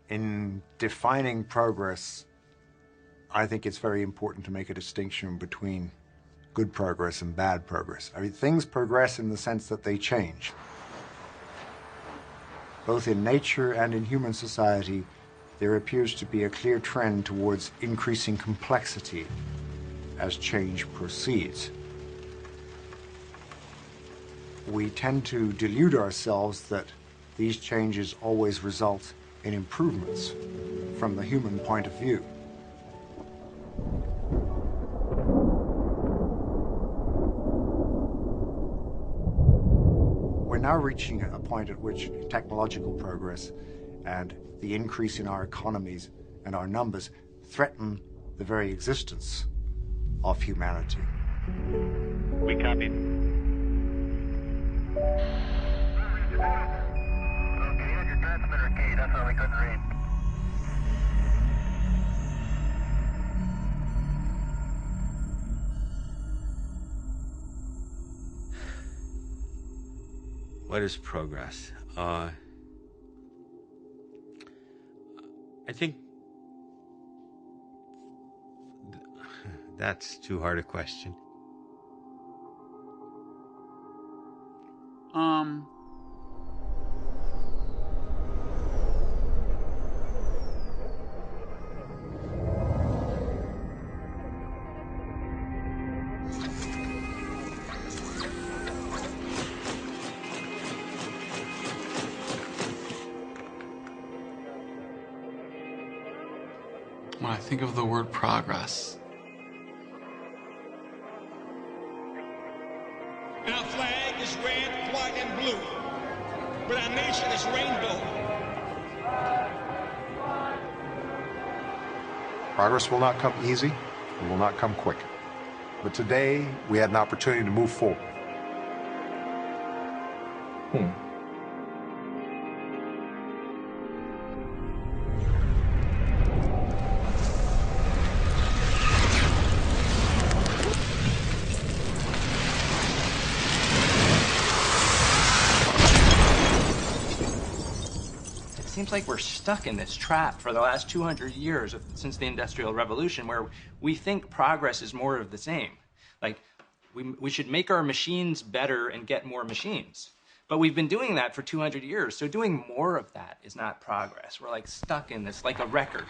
In defining progress, I think it's very important to make a distinction between good progress and bad progress. I mean, things progress in the sense that they change. Both in nature and in human society, there appears to be a clear trend towards increasing complexity as change proceeds. We tend to delude ourselves that these changes always result in improvements from the human point of view. We're now reaching a point at which technological progress and the increase in our economies and our numbers threaten the very existence of humanity. We copy. That's why we couldn't read. What is progress? I think that's too hard a question. When I think of the word progress, our flag is red, white, and blue, but our nation is rainbow. Progress will not come easy, it will not come quick. But today, we had an opportunity to move forward. It seems like we're stuck in this trap for the last 200 years since the Industrial Revolution, where we think progress is more of the same. Like, we should make our machines better and get more machines. But we've been doing that for 200 years, so doing more of that is not progress. We're like stuck in this, like a record.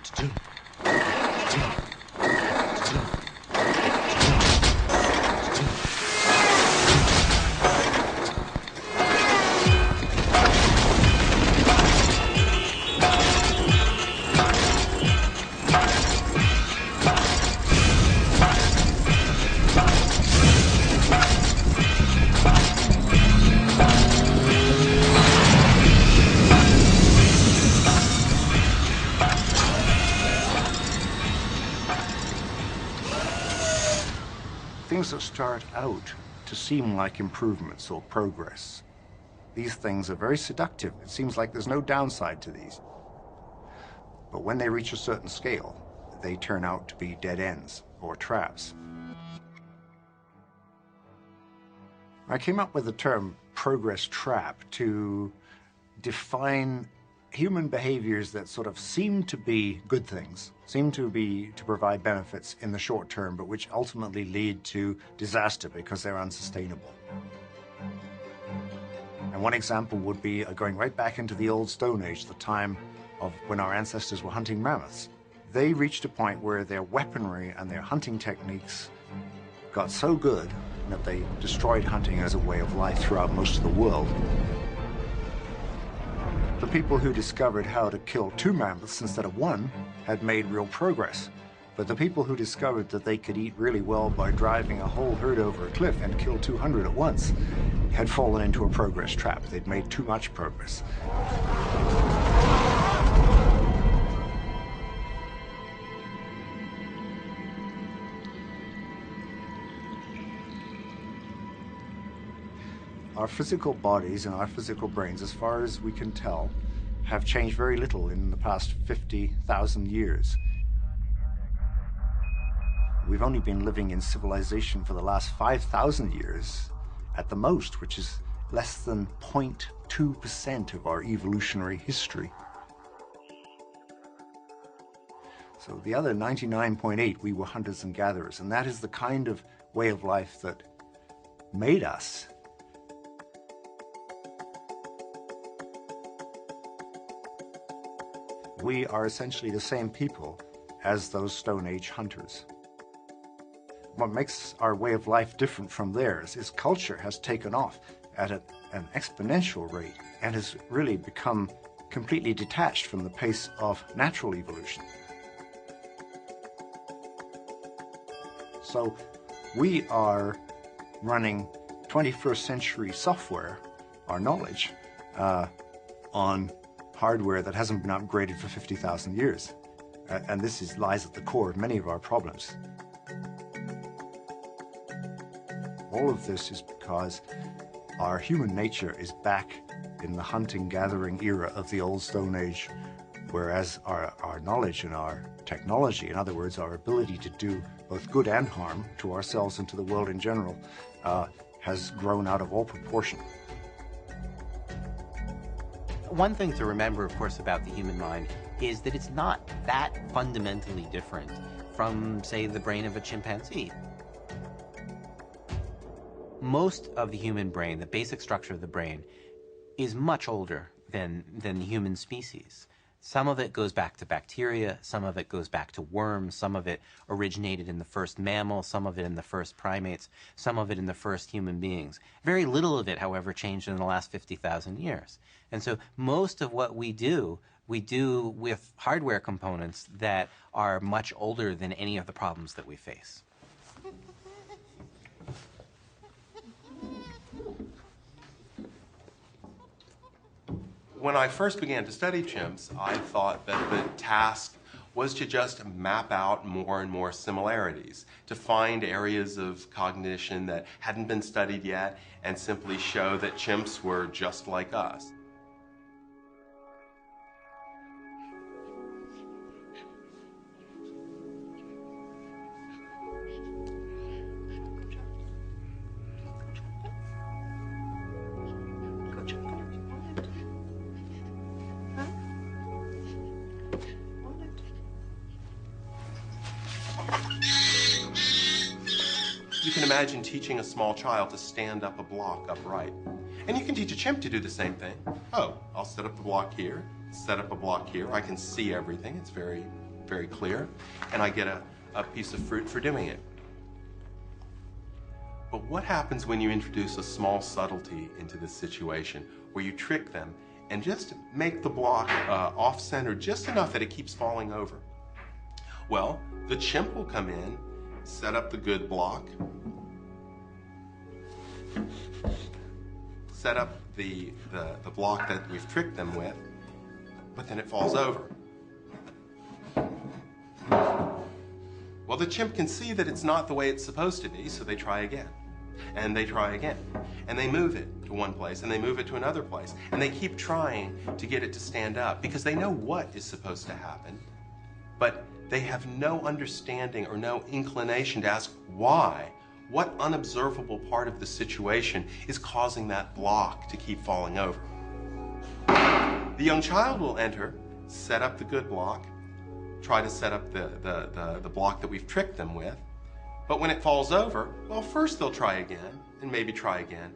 Things that start out to seem like improvements or progress, these things are very seductive. It seems like there's no downside to these. But when they reach a certain scale, they turn out to be dead ends or traps. I came up with the term progress trap to define human behaviors that sort of seem to be good things, seem to provide benefits in the short term, but which ultimately lead to disaster because they're unsustainable. And one example would be going right back into the old Stone Age, the time of when our ancestors were hunting mammoths. They reached a point where their weaponry and their hunting techniques got so good that they destroyed hunting as a way of life throughout most of the world. The people who discovered how to kill 2 mammoths instead of 1 had made real progress. But the people who discovered that they could eat really well by driving a whole herd over a cliff and kill 200 at once had fallen into a progress trap. They'd made too much progress. Our physical bodies and our physical brains, as far as we can tell, have changed very little in the past 50,000 years. We've only been living in civilization for the last 5,000 years at the most, which is less than 0.2% of our evolutionary history. So the other 99.8, we were hunters and gatherers, and that is the kind of way of life that made us. We are essentially the same people as those Stone Age hunters. What makes our way of life different from theirs is culture has taken off at an exponential rate and has really become completely detached from the pace of natural evolution. So we are running 21st century software, our knowledge, on hardware that hasn't been upgraded for 50,000 years. And this lies at the core of many of our problems. All of this is because our human nature is back in the hunting-gathering era of the old Stone Age, whereas our knowledge and our technology, in other words, our ability to do both good and harm to ourselves and to the world in general, has grown out of all proportion. One thing to remember, of course, about the human mind is that it's not that fundamentally different from, say, the brain of a chimpanzee. Most of the human brain, the basic structure of the brain, is much older than the human species. Some of it goes back to bacteria, some of it goes back to worms, some of it originated in the first mammal, some of it in the first primates, some of it in the first human beings. Very little of it, however, changed in the last 50,000 years. And so most of what we do with hardware components that are much older than any of the problems that we face. When I first began to study chimps, I thought that the task was to just map out more and more similarities, to find areas of cognition that hadn't been studied yet and simply show that chimps were just like us. You can imagine teaching a small child to stand up a block upright. And you can teach a chimp to do the same thing. Oh, I'll set up the block here, set up a block here. I can see everything. It's very very clear, and I get a piece of fruit for doing it. But what happens when you introduce a small subtlety into this situation where you trick them and just make the block off-center just enough that it keeps falling over? Well, the chimp will come in, set up the good block, set up the block that we've tricked them with, but then it falls over. Well, the chimp can see that it's not the way it's supposed to be, so they try again. And they try again. And they move it to one place, and they move it to another place. And they keep trying to get it to stand up because they know what is supposed to happen, but they have no understanding or no inclination to ask why. What unobservable part of the situation is causing that block to keep falling over? The young child will enter, set up the good block, try to set up the block that we've tricked them with. But when it falls over, well, first they'll try again, and maybe try again.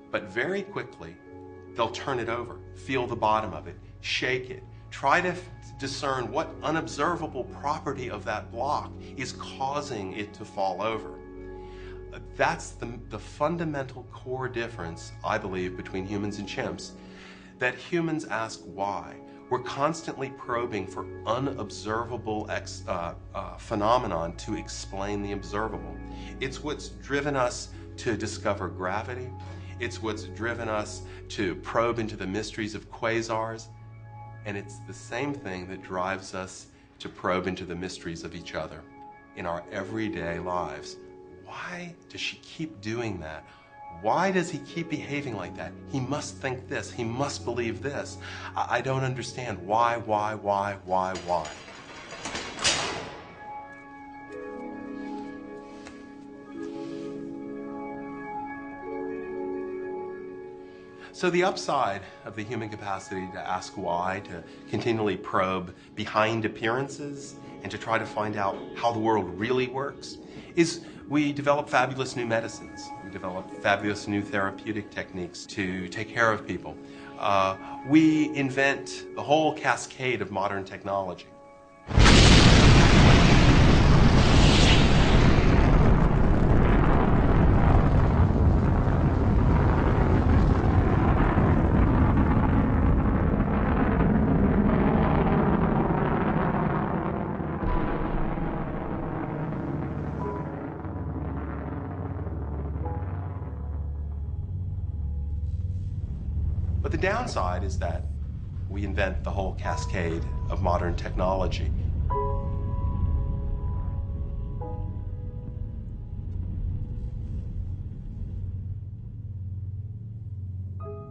But very quickly, they'll turn it over, feel the bottom of it, shake it, try to discern what unobservable property of that block is causing it to fall over. That's the fundamental core difference, I believe, between humans and chimps, that humans ask why. We're constantly probing for unobservable phenomenon to explain the observable. It's what's driven us to discover gravity. It's what's driven us to probe into the mysteries of quasars. And it's the same thing that drives us to probe into the mysteries of each other in our everyday lives. Why does she keep doing that? Why does he keep behaving like that? He must think this. He must believe this. I don't understand. Why? So the upside of the human capacity to ask why, to continually probe behind appearances, and to try to find out how the world really works, is we develop fabulous new medicines. We develop fabulous new therapeutic techniques to take care of people. We invent the whole cascade of modern technology. But the downside is that we invent the whole cascade of modern technology.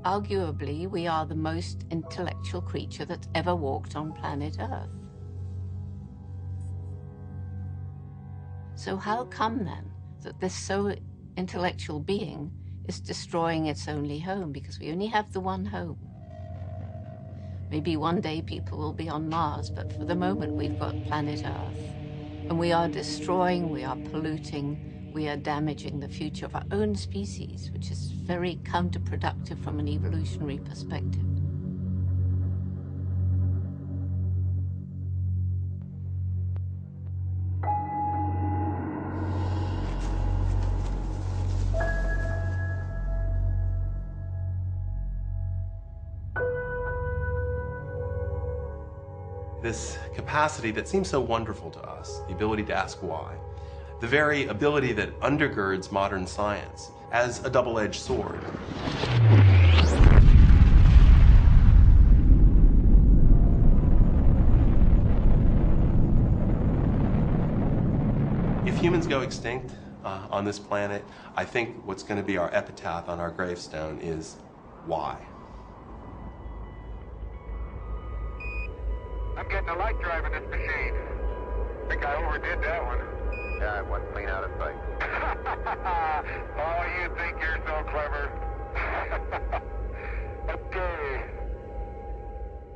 Arguably, we are the most intellectual creature that's ever walked on planet Earth. So how come then that this so intellectual being is destroying its only home? Because we only have the one home. Maybe one day people will be on Mars, but for the moment we've got planet Earth. And we are destroying, we are polluting, we are damaging the future of our own species, which is very counterproductive from an evolutionary perspective. This capacity that seems so wonderful to us, the ability to ask why, the very ability that undergirds modern science as a double-edged sword. If humans go extinct on this planet, I think what's going to be our epitaph on our gravestone is why. I'm getting a light driving this machine. Think I overdid that one. Yeah, it went clean out of sight. Oh, you think you're so clever. Okay.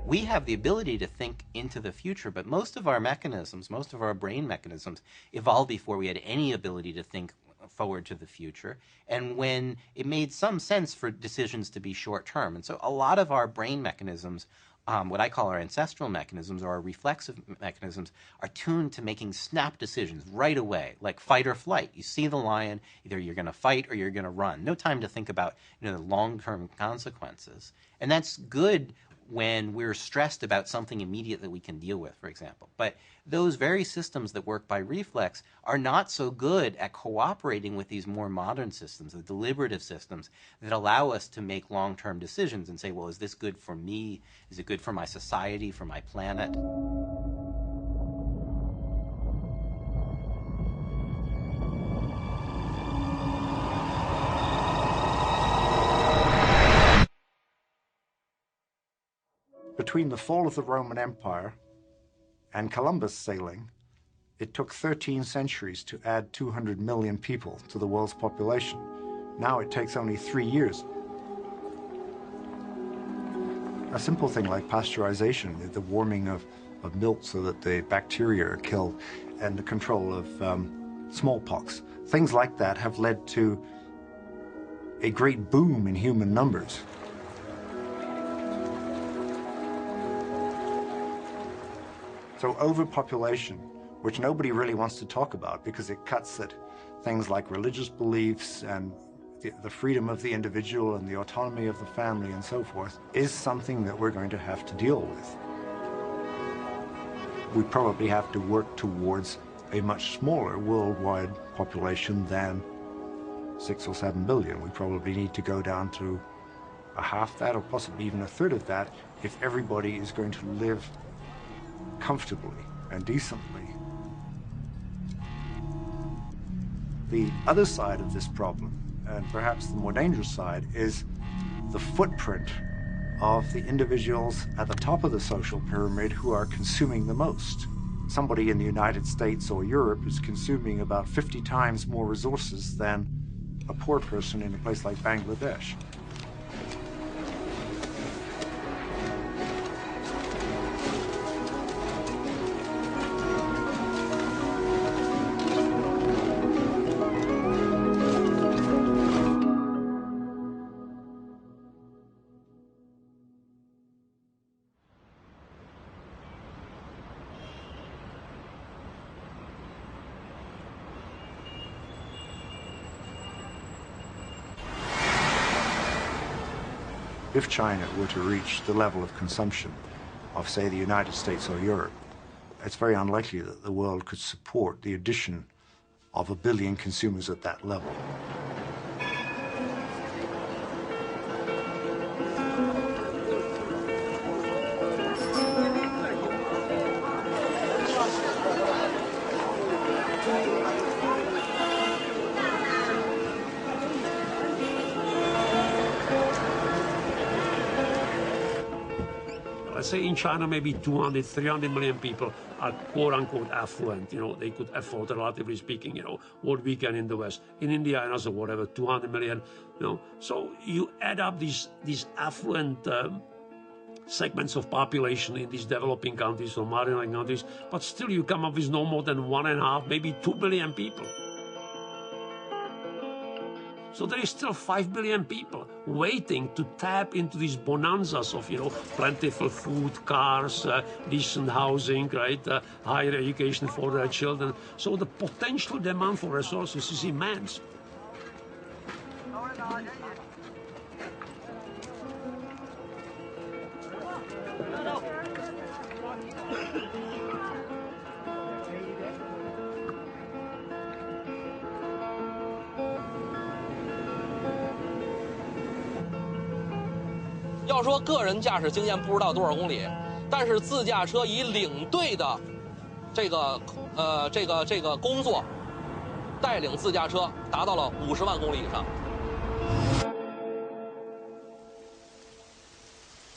We have the ability to think into the future, but most of our mechanisms, most of our brain mechanisms evolved before we had any ability to think forward to the future, and when it made some sense for decisions to be short-term. And so a lot of our brain mechanisms what I call our ancestral mechanisms or our reflexive mechanisms are tuned to making snap decisions right away, like fight or flight. You see the lion, either you're going to fight or you're going to run. No time to think about the long-term consequences. And that's good when we're stressed about something immediate that we can deal with, for example. But those very systems that work by reflex are not so good at cooperating with these more modern systems, the deliberative systems that allow us to make long-term decisions and say, well, is this good for me? Is it good for my society, for my planet? Between the fall of the Roman Empire and Columbus sailing, it took 13 centuries to add 200 million people to the world's population. Now it takes only 3 years. A simple thing like pasteurization, the warming of milk so that the bacteria are killed, and the control of smallpox, things like that have led to a great boom in human numbers. So overpopulation, which nobody really wants to talk about because it cuts at things like religious beliefs and the freedom of the individual and the autonomy of the family and so forth, is something that we're going to have to deal with. We probably have to work towards a much smaller worldwide population than 6 or 7 billion. We probably need to go down to a half that or possibly even a third of that if everybody is going to live comfortably and decently. The other side of this problem, and perhaps the more dangerous side, is the footprint of the individuals at the top of the social pyramid who are consuming the most. Somebody in the United States or Europe is consuming about 50 times more resources than a poor person in a place like Bangladesh. If China were to reach the level of consumption of, say, the United States or Europe, it's very unlikely that the world could support the addition of 1 billion consumers at that level. Let's say in China, maybe 200, 300 million people are quote-unquote affluent. They could afford, relatively speaking, what we can in the West. In India, and also whatever, 200 million, So you add up these affluent segments of population in these developing countries or marginal countries, but still you come up with no more than 1.5, maybe 2 billion people. So there is still 5 billion people waiting to tap into these bonanzas of, plentiful food, cars, decent housing, right, higher education for their children. So the potential demand for resources is immense.要说个人驾驶经验不知道多少公里，但是自驾车以领队的这个工作，带领自驾车达到了50万公里以上。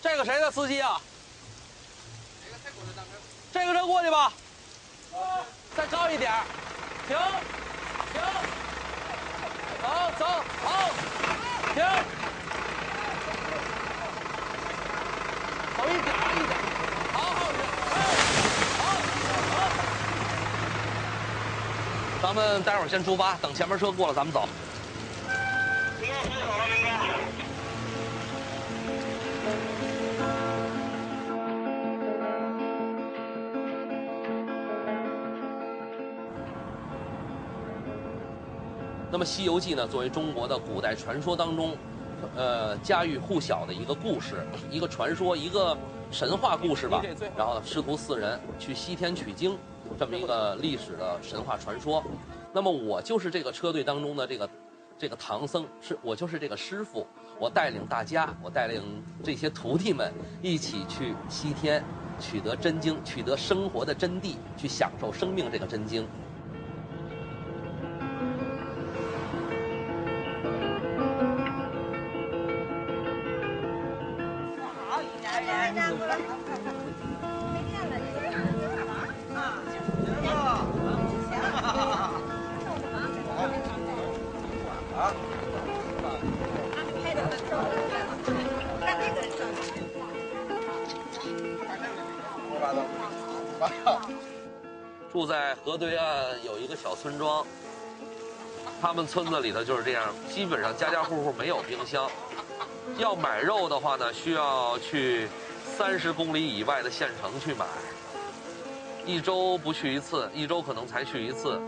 这个谁的司机啊？这个车过去吧，再高一点，停，停，走，好，停。走一点，好，好，咱们待会儿先出发，等前面车过了咱们走。那么《西游记》呢，作为中国的古代传说当中，家喻户晓的一个故事，一个传说，一个神话故事吧。然后师徒4人去西天取经，这么一个历史的神话传说。那么我就是这个车队当中的这个唐僧，我就是这个师傅，我带领大家，我带领这些徒弟们一起去西天，取得真经，取得生活的真谛，去享受生命这个真经。住在河对岸有一个小村庄，他们村子里头就是这样，基本上家家户户没有冰箱。要买肉的话呢，需要去30公里以外的县城去买，一周不去一次，一周可能才去一次。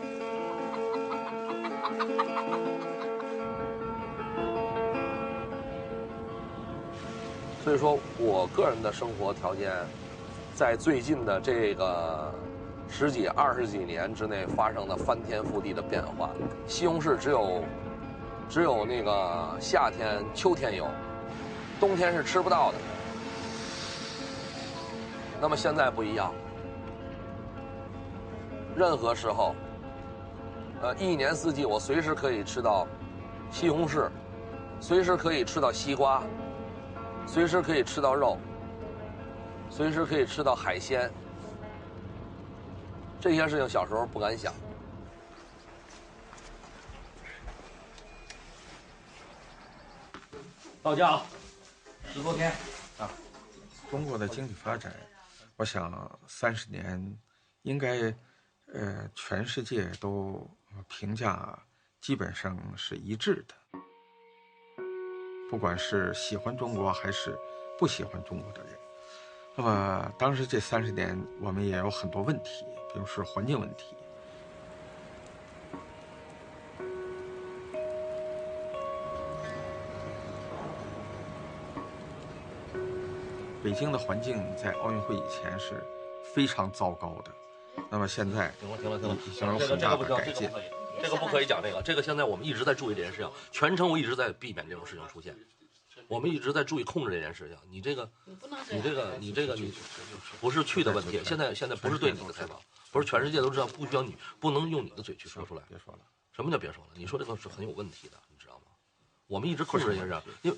所以说我个人的生活条件，在最近的这个10几、20几年之内发生了翻天覆地的变化。西红柿只有那个夏天、秋天有，冬天是吃不到的。那么现在不一样，任何时候，一年四季我随时可以吃到西红柿，随时可以吃到西瓜，随时可以吃到肉，随时可以吃到海鲜。这些事情小时候不敢想。到家了，10多天啊。中国的经济发展，我想30年应该，全世界都评价基本上是一致的。不管是喜欢中国还是不喜欢中国的人，那么当时这30年我们也有很多问题，比如说环境问题。北京的环境在奥运会以前是非常糟糕的，那么现在停了，已经有很大的改进。这个不可以讲这个现在我们一直在注意这件事情，全程我一直在避免这种事情出现，我们一直在注意控制这件事情。你这个不是去的问题，现在不是对你的采访，不是全世界都知道，不需要你不能用你的嘴去说出来。别说了，什么叫别说了？你说这个是很有问题的，你知道吗？我们一直控制这件事，因为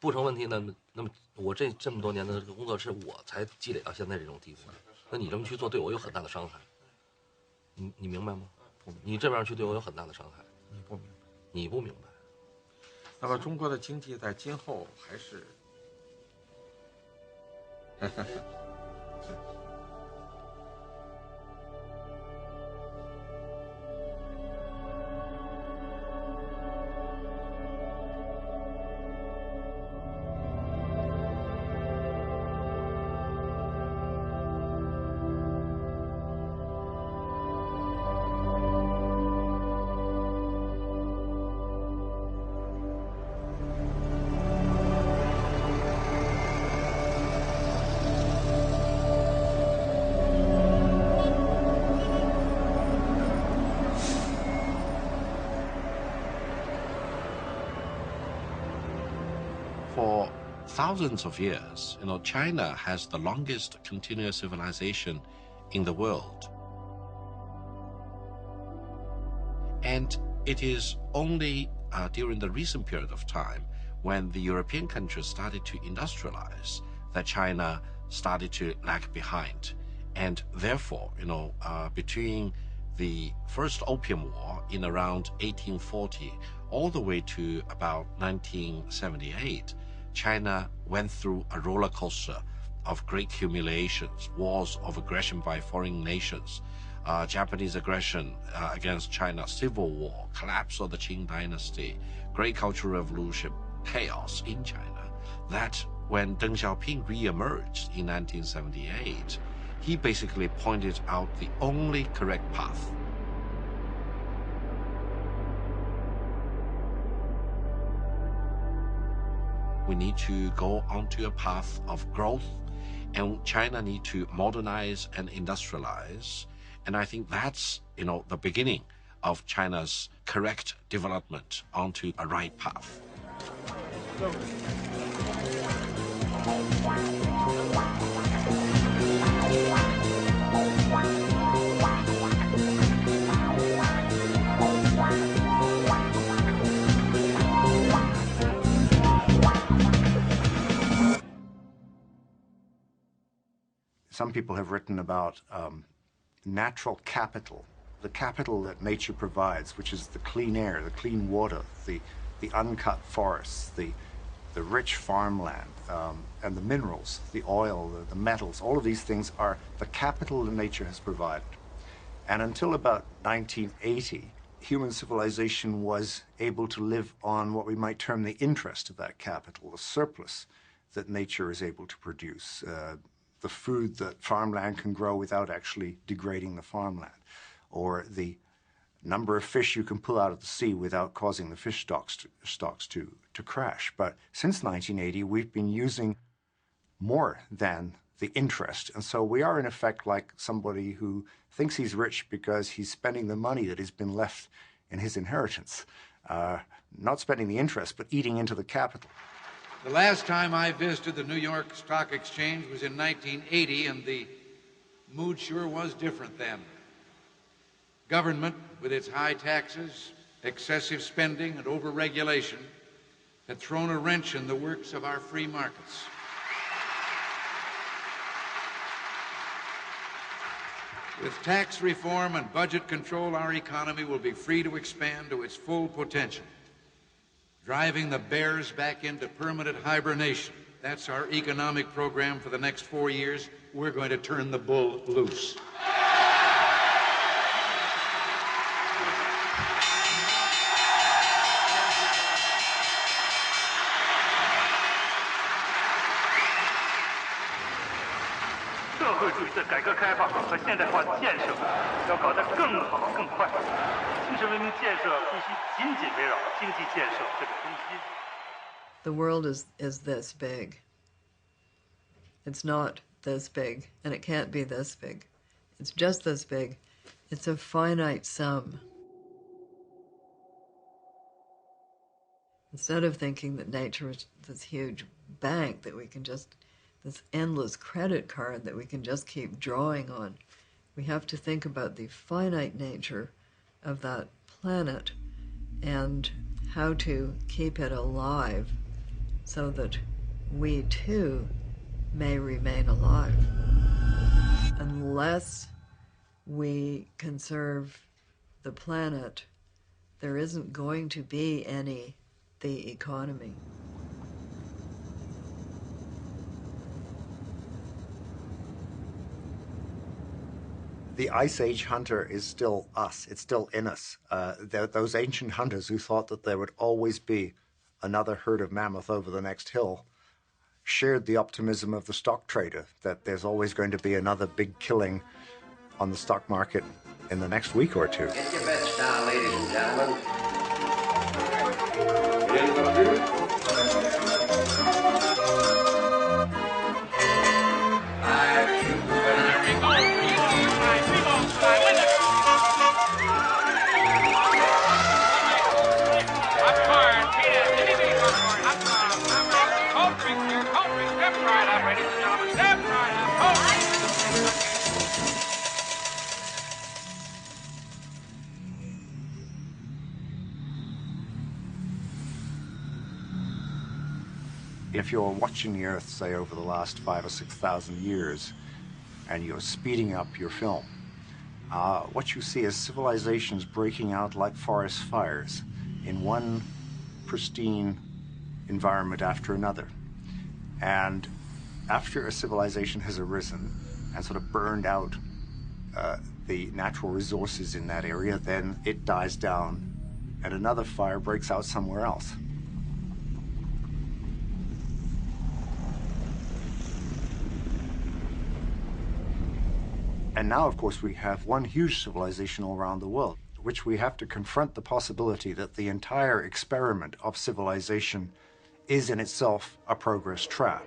不成问题呢。那么我这么多年的这个工作是我才积累到现在这种地步，那你这么去做对我有很大的伤害，你明白吗？你这边去对我有很大的伤害，你不明白。那么中国的经济在今后还是For thousands of years, China has the longest continuous civilization in the world. And it is only during the recent period of time when the European countries started to industrialize that China started to lag behind. And therefore, between the first Opium War in around 1840 all the way to about 1978, China went through a roller coaster of great humiliations, wars of aggression by foreign nations, Japanese aggression against China, civil war, collapse of the Qing dynasty, great cultural revolution, chaos in China. That when Deng Xiaoping re-emerged in 1978, he basically pointed out the only correct path. We need to go onto a path of growth, and China need to modernize and industrialize. And I think that's, the beginning of China's correct development onto a right path. Some people have written about natural capital, the capital that nature provides, which is the clean air, the clean water, the uncut forests, the rich farmland, and the minerals, the oil, the metals. All of these things are the capital that nature has provided. And until about 1980, human civilization was able to live on what we might term the interest of that capital, the surplus that nature is able to produce, the food that farmland can grow without actually degrading the farmland, or the number of fish you can pull out of the sea without causing the fish stocks to crash. But since 1980, we've been using more than the interest. And so we are in effect like somebody who thinks he's rich because he's spending the money that has been left in his inheritance, not spending the interest, but eating into the capital. The last time I visited the New York Stock Exchange was in 1980, and the mood sure was different then. Government, with its high taxes, excessive spending, and overregulation, had thrown a wrench in the works of our free markets. With tax reform and budget control, our economy will be free to expand to its full potential, driving the bears back into permanent hibernation. That's our economic program for the next 4 years. We're going to turn the bull loose. The world is this big. It's not this big, and it can't be this big. It's just this big. It's a finite sum. Instead of thinking that nature is this huge bank that we can just, this endless credit card that we can just keep drawing on, we have to think about the finite nature of that planet and how to keep it alive so that we too may remain alive. Unless we conserve the planet, there isn't going to be the economy. The Ice Age hunter is still us. It's still in us. Those ancient hunters who thought that there would always be another herd of mammoth over the next hill shared the optimism of the stock trader that there's always going to be another big killing on the stock market in the next week or two. Get your bets down, ladies and gentlemen. If you're watching the Earth, say, over the last 5,000 or 6,000 years, and you're speeding up your film, what you see is civilizations breaking out like forest fires in one pristine environment after another. And after a civilization has arisen and sort of burned out the natural resources in that area, then it dies down and another fire breaks out somewhere else. And now, of course, we have one huge civilization all around the world, which we have to confront the possibility that the entire experiment of civilization is in itself a progress trap.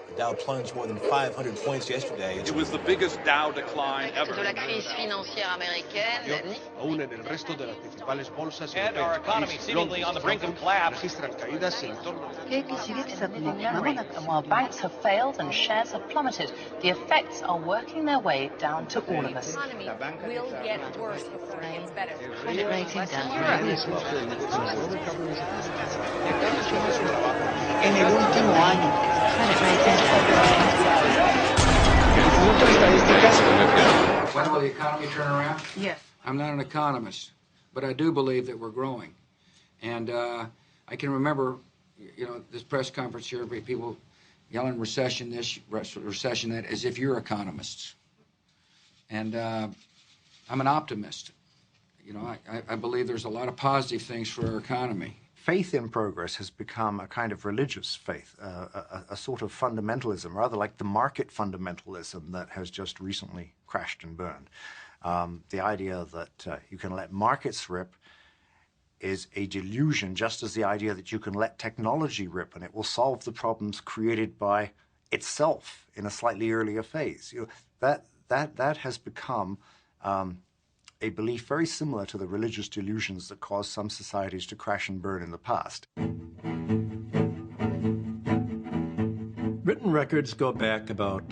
The Dow plunged more than 500 points yesterday. It was the biggest Dow decline ever. De la crise financière américaine. Aún en el resto de las principales bolsas And our economy seemingly on the brink of collapse. registran caídas en torno And while banks have failed and shares have plummeted, the effects are working their way down to all of us. The economy will get worse before it gets better. Credit rating down. En el último año. Credit rating When will the economy turn around? Yes. I'm not an economist, but I do believe that we're growing. And I can remember, this press conference here, people yelling recession this, recession that, as if you're economists. And I'm an optimist. I believe there's a lot of positive things for our economy. Faith in progress has become a kind of religious faith, a sort of fundamentalism, rather like the market fundamentalism that has just recently crashed and burned. The idea that you can let markets rip is a delusion, just as the idea that you can let technology rip and it will solve the problems created by itself in a slightly earlier phase. That has become a belief very similar to the religious delusions that caused some societies to crash and burn in the past. Written records go back about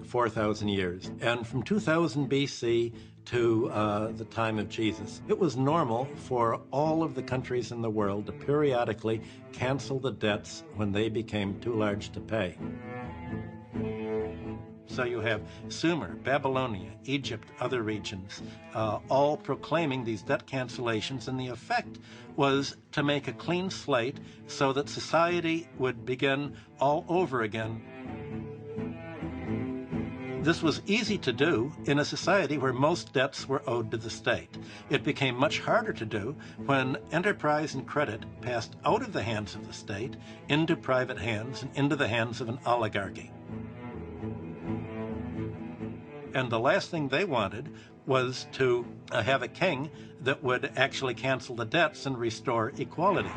4,000 years, and from 2000 BC to the time of Jesus, it was normal for all of the countries in the world to periodically cancel the debts when they became too large to pay. So you have Sumer, Babylonia, Egypt, other regions, all proclaiming these debt cancellations, and the effect was to make a clean slate so that society would begin all over again. This was easy to do in a society where most debts were owed to the state. It became much harder to do when enterprise and credit passed out of the hands of the state into private hands and into the hands of an oligarchy. And the last thing they wanted was to have a king that would actually cancel the debts and restore equality.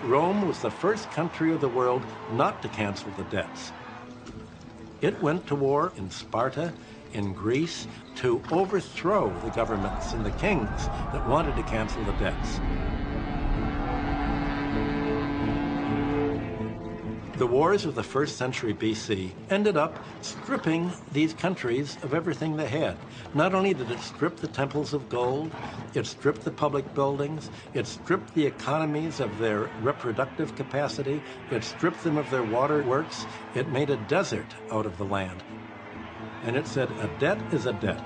Rome was the first country of the world not to cancel the debts. It went to war in Sparta, in Greece, to overthrow the governments and the kings that wanted to cancel the debts. The wars of the 1st century BC ended up stripping these countries of everything they had. Not only did it strip the temples of gold, it stripped the public buildings, it stripped the economies of their reproductive capacity, it stripped them of their waterworks, it made a desert out of the land. And it said, a debt is a debt.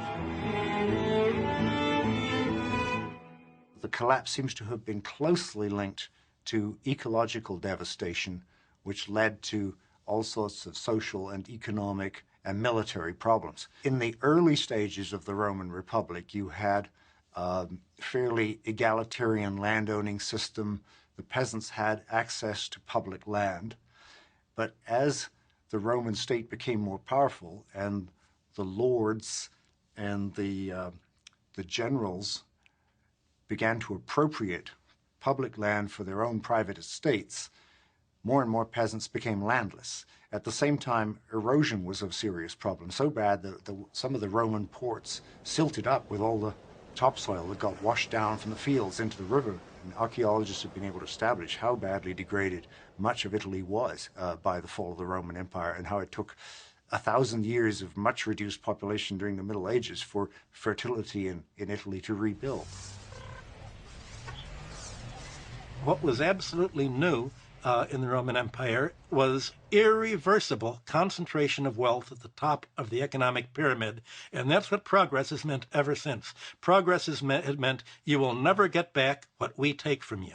The collapse seems to have been closely linked to ecological devastation, which led to all sorts of social and economic and military problems. In the early stages of the Roman Republic, you had a fairly egalitarian landowning system. The peasants had access to public land. But as the Roman state became more powerful and the lords and the generals began to appropriate public land for their own private estates, more and more peasants became landless. At the same time, erosion was a serious problem, so bad that some of the Roman ports silted up with all the topsoil that got washed down from the fields into the river. And archaeologists have been able to establish how badly degraded much of Italy was by the fall of the Roman Empire, and how it took 1,000 years of much reduced population during the Middle Ages for fertility in Italy to rebuild. What was absolutely new in the Roman Empire was irreversible concentration of wealth at the top of the economic pyramid. And that's what progress has meant ever since. Progress has meant you will never get back what we take from you.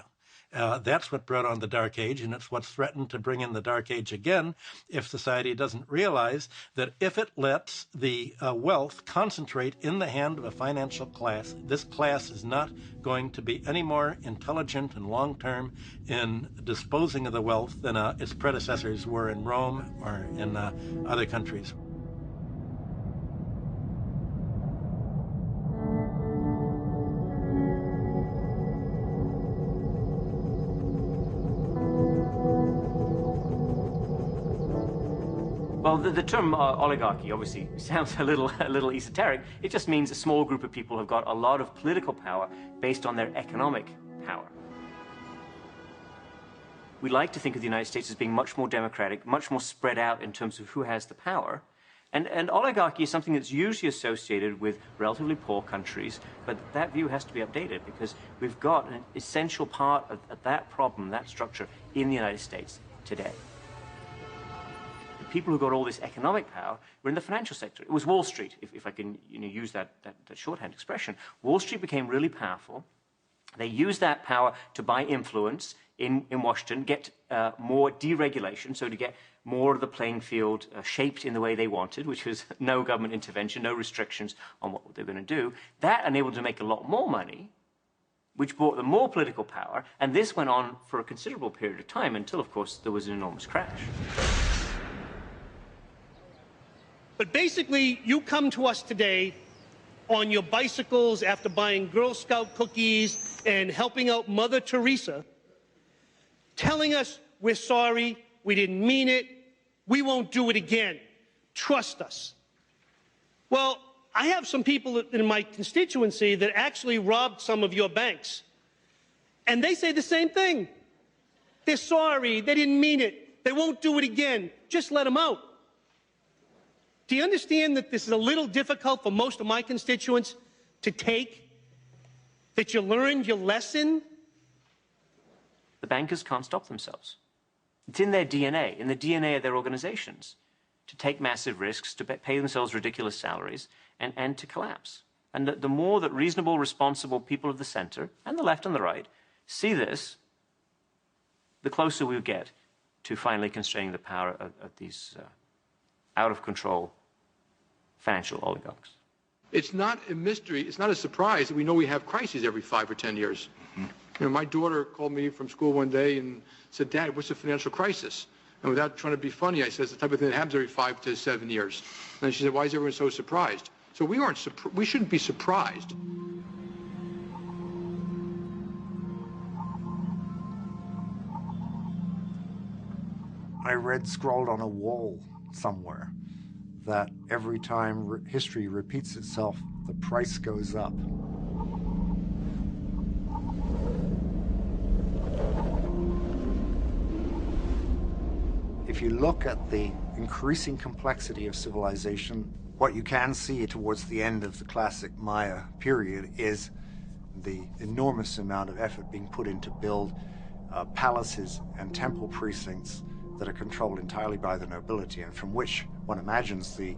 That's what brought on the Dark Age, and it's what's threatened to bring in the Dark Age again if society doesn't realize that if it lets the wealth concentrate in the hand of a financial class, this class is not going to be any more intelligent and long-term in disposing of the wealth than its predecessors were in Rome or in other countries. Well, the term oligarchy obviously sounds a little esoteric. It just means a small group of people have got a lot of political power based on their economic power. We like to think of the United States as being much more democratic, much more spread out in terms of who has the power. And oligarchy is something that's usually associated with relatively poor countries, but that view has to be updated because we've got an essential part of that problem, that structure, in the United States today. The people who got all this economic power were in the financial sector. It was Wall Street, if I can use that shorthand expression. Wall Street became really powerful. They used that power to buy influence in Washington, get more deregulation, so to get more of the playing field shaped in the way they wanted, which was no government intervention, no restrictions on what they were going to do. That enabled them to make a lot more money, which brought them more political power, and this went on for a considerable period of time until, of course, there was an enormous crash. But basically, you come to us today on your bicycles after buying Girl Scout cookies and helping out Mother Teresa, telling us we're sorry, we didn't mean it, we won't do it again. Trust us. Well, I have some people in my constituency that actually robbed some of your banks. And they say the same thing. They're sorry, they didn't mean it, they won't do it again. Just let them out. Do you understand that this is a little difficult for most of my constituents to take? That you learned your lesson? The bankers can't stop themselves. It's in their DNA, in the DNA of their organizations, to take massive risks, to pay themselves ridiculous salaries, and to collapse. And the more that reasonable, responsible people of the center, and the left and the right, see this, the closer we'll get to finally constraining the power of these out-of-control financial oligarchs. It's not a mystery, it's not a surprise that we know we have crises every 5 or 10 years. You know, my daughter called me from school one day and said, "Dad, what's a financial crisis?" And without trying to be funny, I said, "It's the type of thing that happens every 5 to 7 years." And she said, "Why is everyone so surprised?" So we shouldn't be surprised. I read scrawled on a wall somewhere that every time history repeats itself, the price goes up. If you look at the increasing complexity of civilization, what you can see towards the end of the classic Maya period is the enormous amount of effort being put in to build palaces and temple precincts that are controlled entirely by the nobility, and from which one imagines the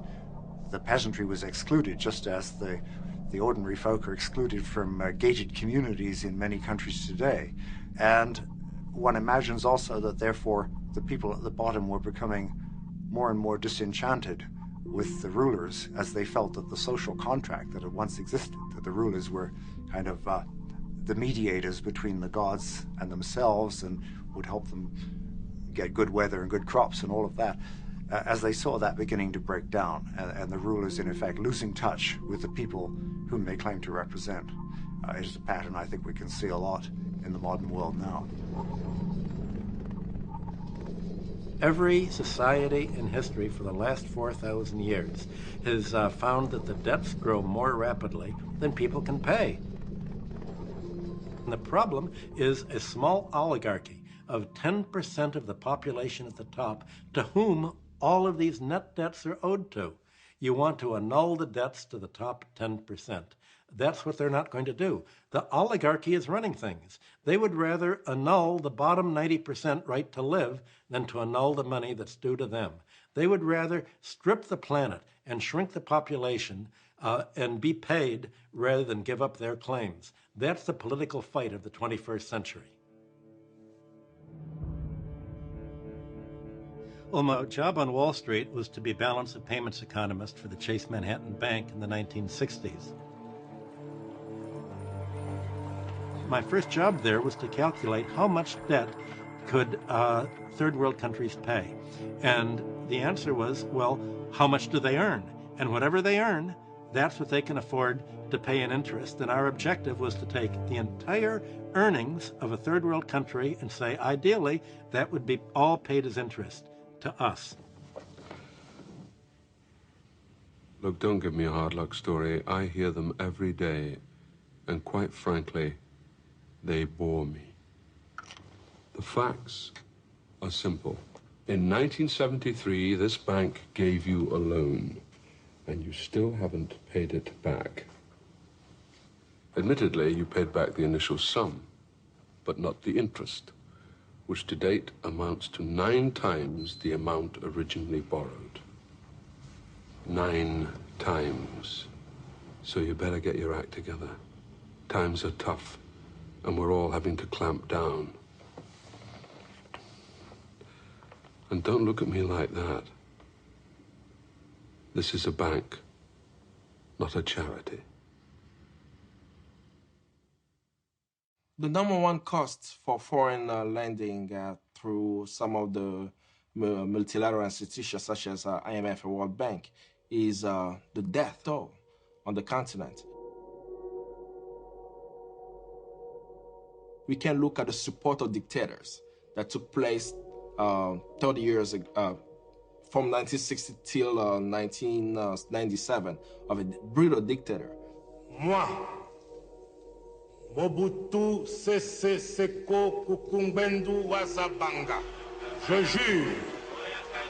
peasantry was excluded, just as the ordinary folk are excluded from gated communities in many countries today. And one imagines also that therefore the people at the bottom were becoming more and more disenchanted with the rulers, as they felt that the social contract that had once existed, that the rulers were kind of the mediators between the gods and themselves and would help them get good weather and good crops and all of that, as they saw that beginning to break down and the rulers in effect losing touch with the people whom they claim to represent. It is a pattern I think we can see a lot in the modern world now. Every society in history for the last 4,000 years has found that the debts grow more rapidly than people can pay. And the problem is a small oligarchy of 10% of the population at the top to whom all of these net debts are owed to. You want to annul the debts to the top 10%. That's what they're not going to do. The oligarchy is running things. They would rather annul the bottom 90% right to live than to annul the money that's due to them. They would rather strip the planet and shrink the population and be paid rather than give up their claims. That's the political fight of the 21st century. Well, my job on Wall Street was to be balance of payments economist for the Chase Manhattan Bank in the 1960s. My first job there was to calculate how much debt could third world countries pay. And the answer was, well, how much do they earn? And whatever they earn, that's what they can afford to pay in interest. And our objective was to take the entire earnings of a third world country and say, ideally, that would be all paid as interest to us. Look, don't give me a hard luck story. I hear them every day, and quite frankly, they bore me. The facts are simple. In 1973, this bank gave you a loan, and you still haven't paid it back. Admittedly, you paid back the initial sum, but not the interest, which to date amounts to 9 times the amount originally borrowed. 9 times. So you better get your act together. Times are tough, and we're all having to clamp down. And don't look at me like that. This is a bank, not a charity. The #1 cost for foreign lending through some of the multilateral institutions such as IMF and World Bank is the death toll on the continent. We can look at the support of dictators that took place 30 years ago, from 1960 till 1997, of a brutal dictator. Moi, Mobutu Sese Seko Kukumbendo Wazabanga, je jure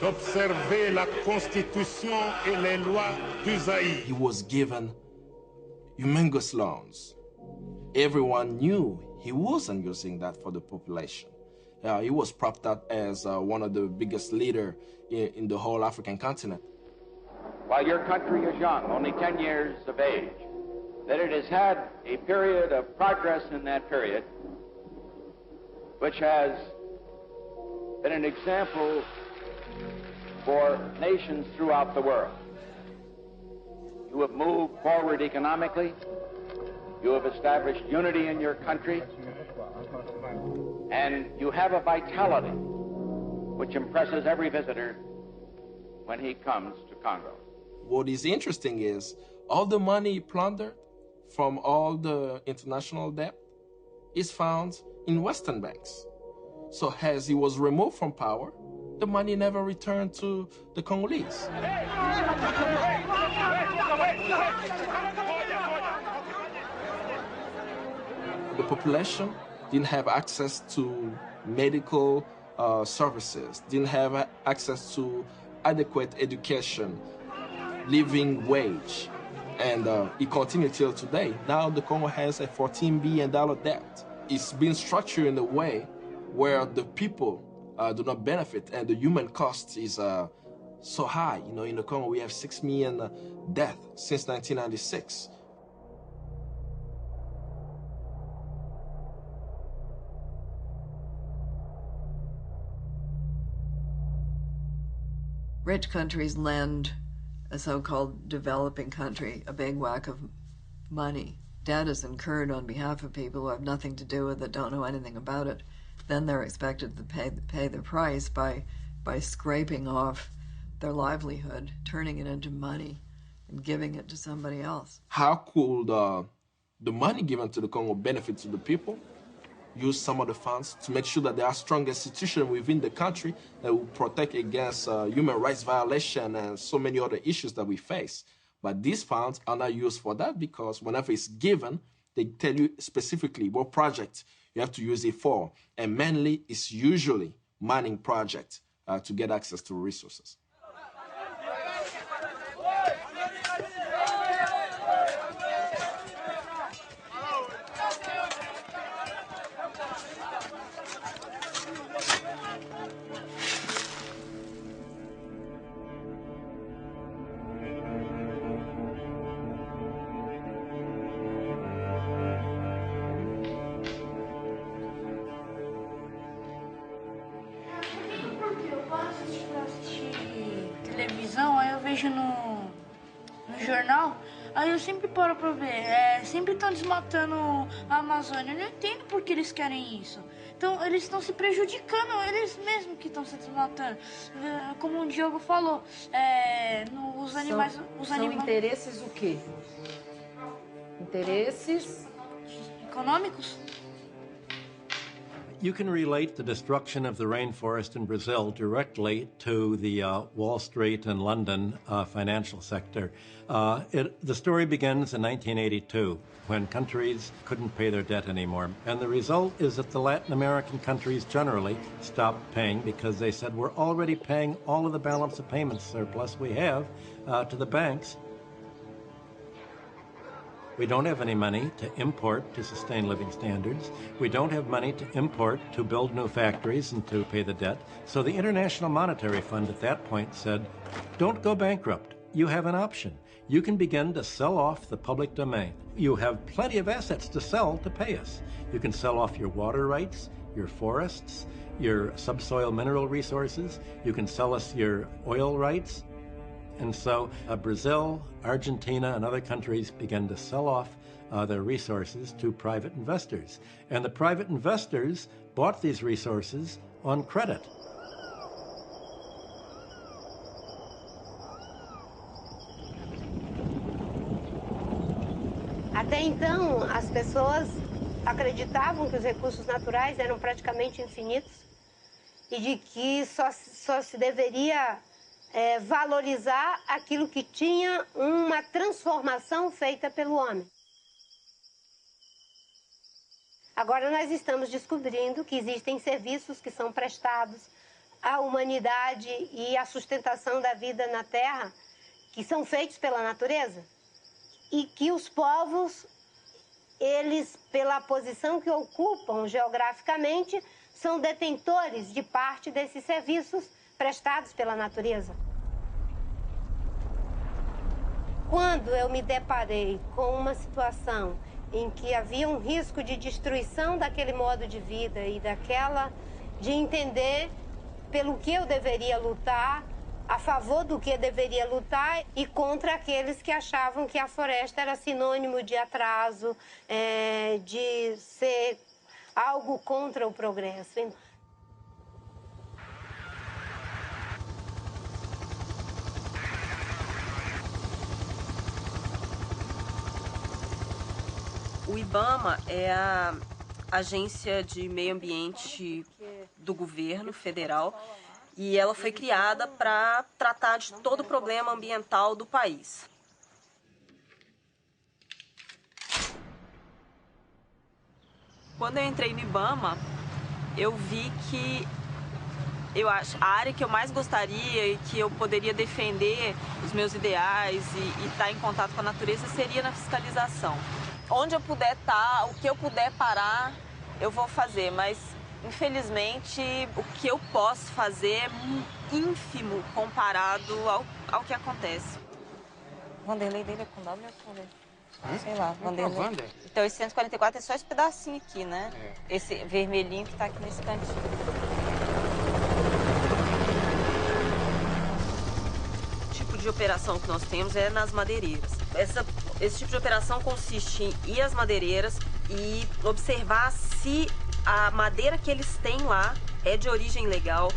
d'observer la Constitution et les lois du Zaïre. He was given humongous loans. Everyone knew he wasn't using that for the population. He was propped up as one of the biggest leaders in the whole African continent. While your country is young, only 10 years of age, that it has had a period of progress in that period, which has been an example for nations throughout the world. You have moved forward economically. You have established unity in your country. And you have a vitality which impresses every visitor when he comes to Congo. What is interesting is all the money plundered from all the international debt is found in Western banks. So as he was removed from power, the money never returned to the Congolese. The population didn't have access to medical services, didn't have access to adequate education, living wage, and it continued till today. Now the Congo has a $14 billion debt. It's been structured in a way where the people do not benefit, and the human cost is so high. You know, in the Congo we have 6 million deaths since 1996. Rich countries lend a so-called developing country a big whack of money. Debt is incurred on behalf of people who have nothing to do with it, don't know anything about it. Then they're expected to pay the price by scraping off their livelihood, turning it into money, and giving it to somebody else. How could the money given to the Congo benefit to the people? Use some of the funds to make sure that there are strong institutions within the country that will protect against human rights violation and so many other issues that we face. But these funds are not used for that, because whenever it's given, they tell you specifically what project you have to use it for. And mainly, it's usually mining projects to get access to resources. Aí eu vejo no jornal, aí eu sempre paro pra ver, sempre estão desmatando a Amazônia. Eu não entendo por que eles querem isso. Então eles estão se prejudicando, eles mesmos que estão se desmatando. Como o Diogo falou, os animais... São interesses o quê? Interesses... econômicos? You can relate the destruction of the rainforest in Brazil directly to the Wall Street and London financial sector. The story begins in 1982, when countries couldn't pay their debt anymore. And the result is that the Latin American countries generally stopped paying because they said, we're already paying all of the balance of payments surplus we have to the banks. We don't have any money to import to sustain living standards. We don't have money to import to build new factories and to pay the debt. So the International Monetary Fund at that point said, don't go bankrupt. You have an option. You can begin to sell off the public domain. You have plenty of assets to sell to pay us. You can sell off your water rights, your forests, your subsoil mineral resources. You can sell us your oil rights. And so Brazil, Argentina, and other countries began to sell off their resources to private investors. And the private investors bought these resources on credit. Até então, as pessoas acreditavam que os recursos naturais eram praticamente infinitos e de que só se deveria valorizar aquilo que tinha uma transformação feita pelo homem. Agora nós estamos descobrindo que existem serviços que são prestados à humanidade e à sustentação da vida na Terra, que são feitos pela natureza, e que os povos, eles, pela posição que ocupam geograficamente, são detentores de parte desses serviços prestados pela natureza. Quando eu me deparei com uma situação em que havia um risco de destruição daquele modo de vida e de entender pelo que eu deveria lutar, a favor do que deveria lutar e contra aqueles que achavam que a floresta era sinônimo de atraso, de ser algo contra o progresso. O IBAMA é a agência de meio ambiente do governo federal e ela foi criada para tratar de todo o problema ambiental do país. Quando eu entrei no IBAMA, eu vi que a área que eu mais gostaria e que eu poderia defender os meus ideais e estar em contato com a natureza seria na fiscalização. Onde eu puder estar, o que eu puder parar, eu vou fazer, mas infelizmente o que eu posso fazer é ínfimo comparado ao que acontece. O Vanderlei dele é com W ou com D? Sei lá, Vanderlei. Então esse 144 é só esse pedacinho aqui, né? É. Esse vermelhinho que tá aqui nesse cantinho. O tipo de operação que nós temos é nas madeireiras. Esse tipo de operação consiste em ir às madeireiras e observar se a madeira que eles têm lá é de origem legal.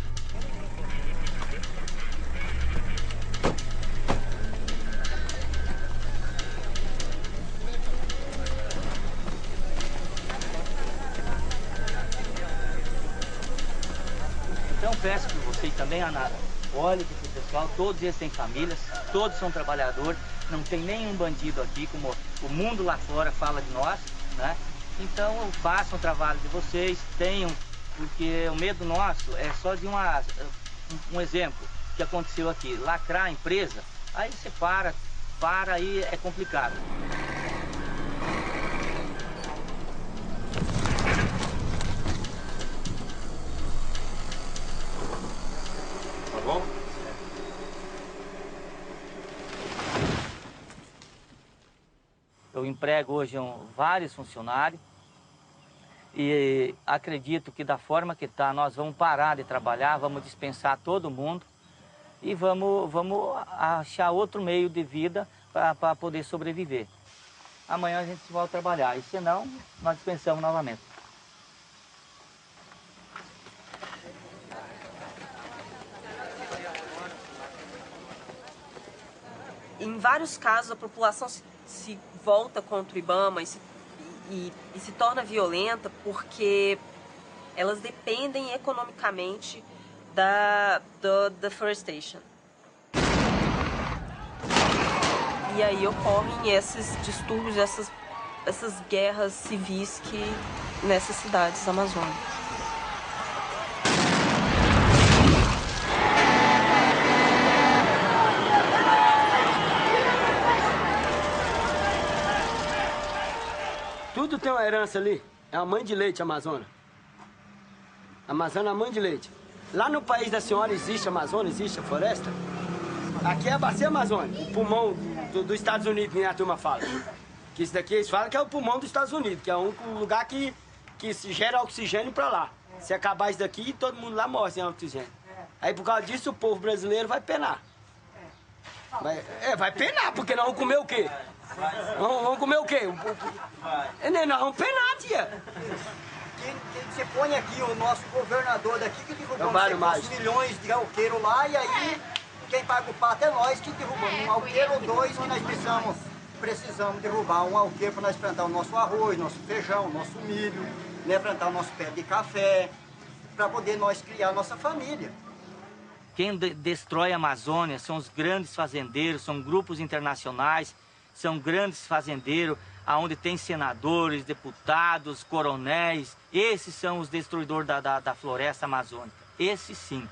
Então peço para vocês também, Anara, olhe para esse pessoal, todos eles têm famílias, todos são trabalhadores, não tem nenhum bandido aqui, como o mundo lá fora fala de nós, né? Então façam o trabalho de vocês, tenham, porque o medo nosso é só de um exemplo que aconteceu aqui, lacrar a empresa, aí você para, aí é complicado. Tá bom? Eu emprego hoje vários funcionários e acredito que da forma que está, nós vamos parar de trabalhar, vamos dispensar todo mundo e vamos achar outro meio de vida para poder sobreviver. Amanhã a gente volta a trabalhar e senão nós dispensamos novamente. Em vários casos a população se volta contra o IBAMA e se torna violenta porque elas dependem economicamente da deforestation. E aí ocorrem esses distúrbios, essas guerras civis nessas cidades amazônicas. Tudo tem uma herança ali. É a mãe de leite, a Amazônia. A Amazônia é a mãe de leite. Lá no país da senhora existe a Amazônia, existe a floresta. Aqui é a bacia amazônica, o pulmão dos Estados Unidos, que a turma fala. Que isso daqui eles falam que é o pulmão dos Estados Unidos, que é o único lugar que se gera oxigênio para lá. Se acabar isso daqui, todo mundo lá morre sem oxigênio. Aí por causa disso o povo brasileiro vai penar. Vai penar, porque nós vamos comer o quê? Vamos comer o quê? Nós vamos penar, tia. Você põe aqui o nosso governador daqui que derrubamos uns milhões de alqueiro lá e aí quem paga o pato é nós que derrubamos um alqueiro ou dois que nós precisamos derrubar um alqueiro para nós plantar o nosso arroz, nosso feijão, nosso milho, né, plantar o nosso pé de café, para poder nós criar a nossa família. Quem destrói a Amazônia são os grandes fazendeiros, são grupos internacionais, são grandes fazendeiros, onde tem senadores, deputados, coronéis. Esses são os destruidores da floresta amazônica. Esses sim.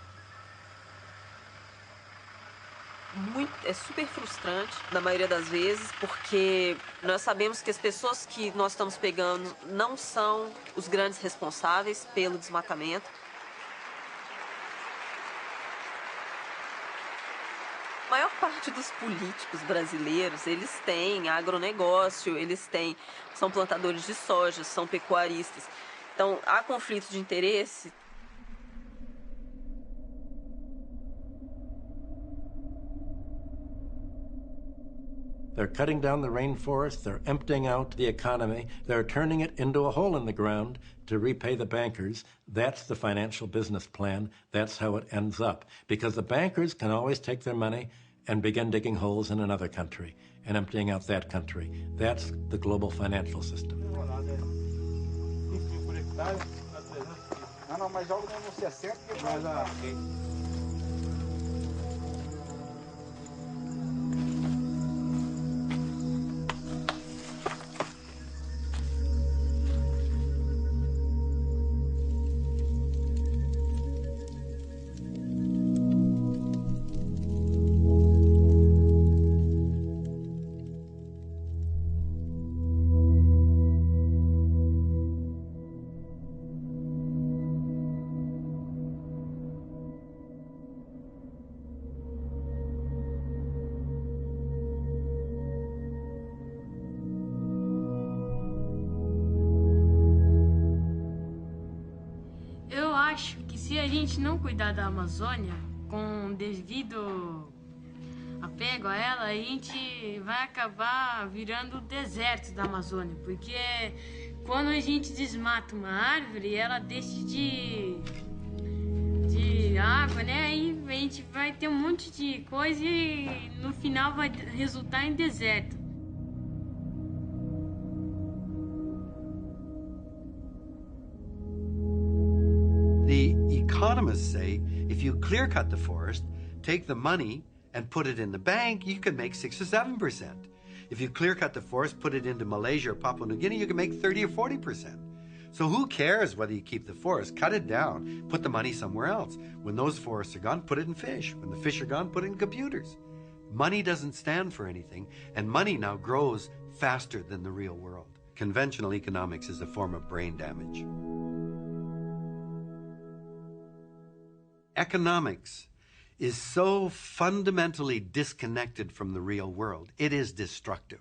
É super frustrante, na maioria das vezes, porque nós sabemos que as pessoas que nós estamos pegando não são os grandes responsáveis pelo desmatamento. A maior parte dos políticos brasileiros, eles têm agronegócio, são plantadores de soja, são pecuaristas. Então, há conflitos de interesse. They're cutting down the rainforest, they're emptying out the economy, they're turning it into a hole in the ground to repay the bankers. That's the financial business plan. That's how it ends up. Because the bankers can always take their money and begin digging holes in another country and emptying out that country. That's the global financial system. acho que se a gente não cuidar da Amazônia com devido apego a ela, a gente vai acabar virando o deserto da Amazônia, porque quando a gente desmata uma árvore, ela deixa de água, né? Aí a gente vai ter um monte de coisa e no final vai resultar em deserto. The economists say if you clear cut the forest, take the money and put it in the bank, you can make 6 or 7%. If you clear cut the forest, put it into Malaysia or Papua New Guinea, you can make 30 or 40%. So who cares whether you keep the forest? Cut it down, put the money somewhere else. When those forests are gone, put it in fish. When the fish are gone, put it in computers. Money doesn't stand for anything, and money now grows faster than the real world. Conventional economics is a form of brain damage. Economics is so fundamentally disconnected from the real world. It is destructive.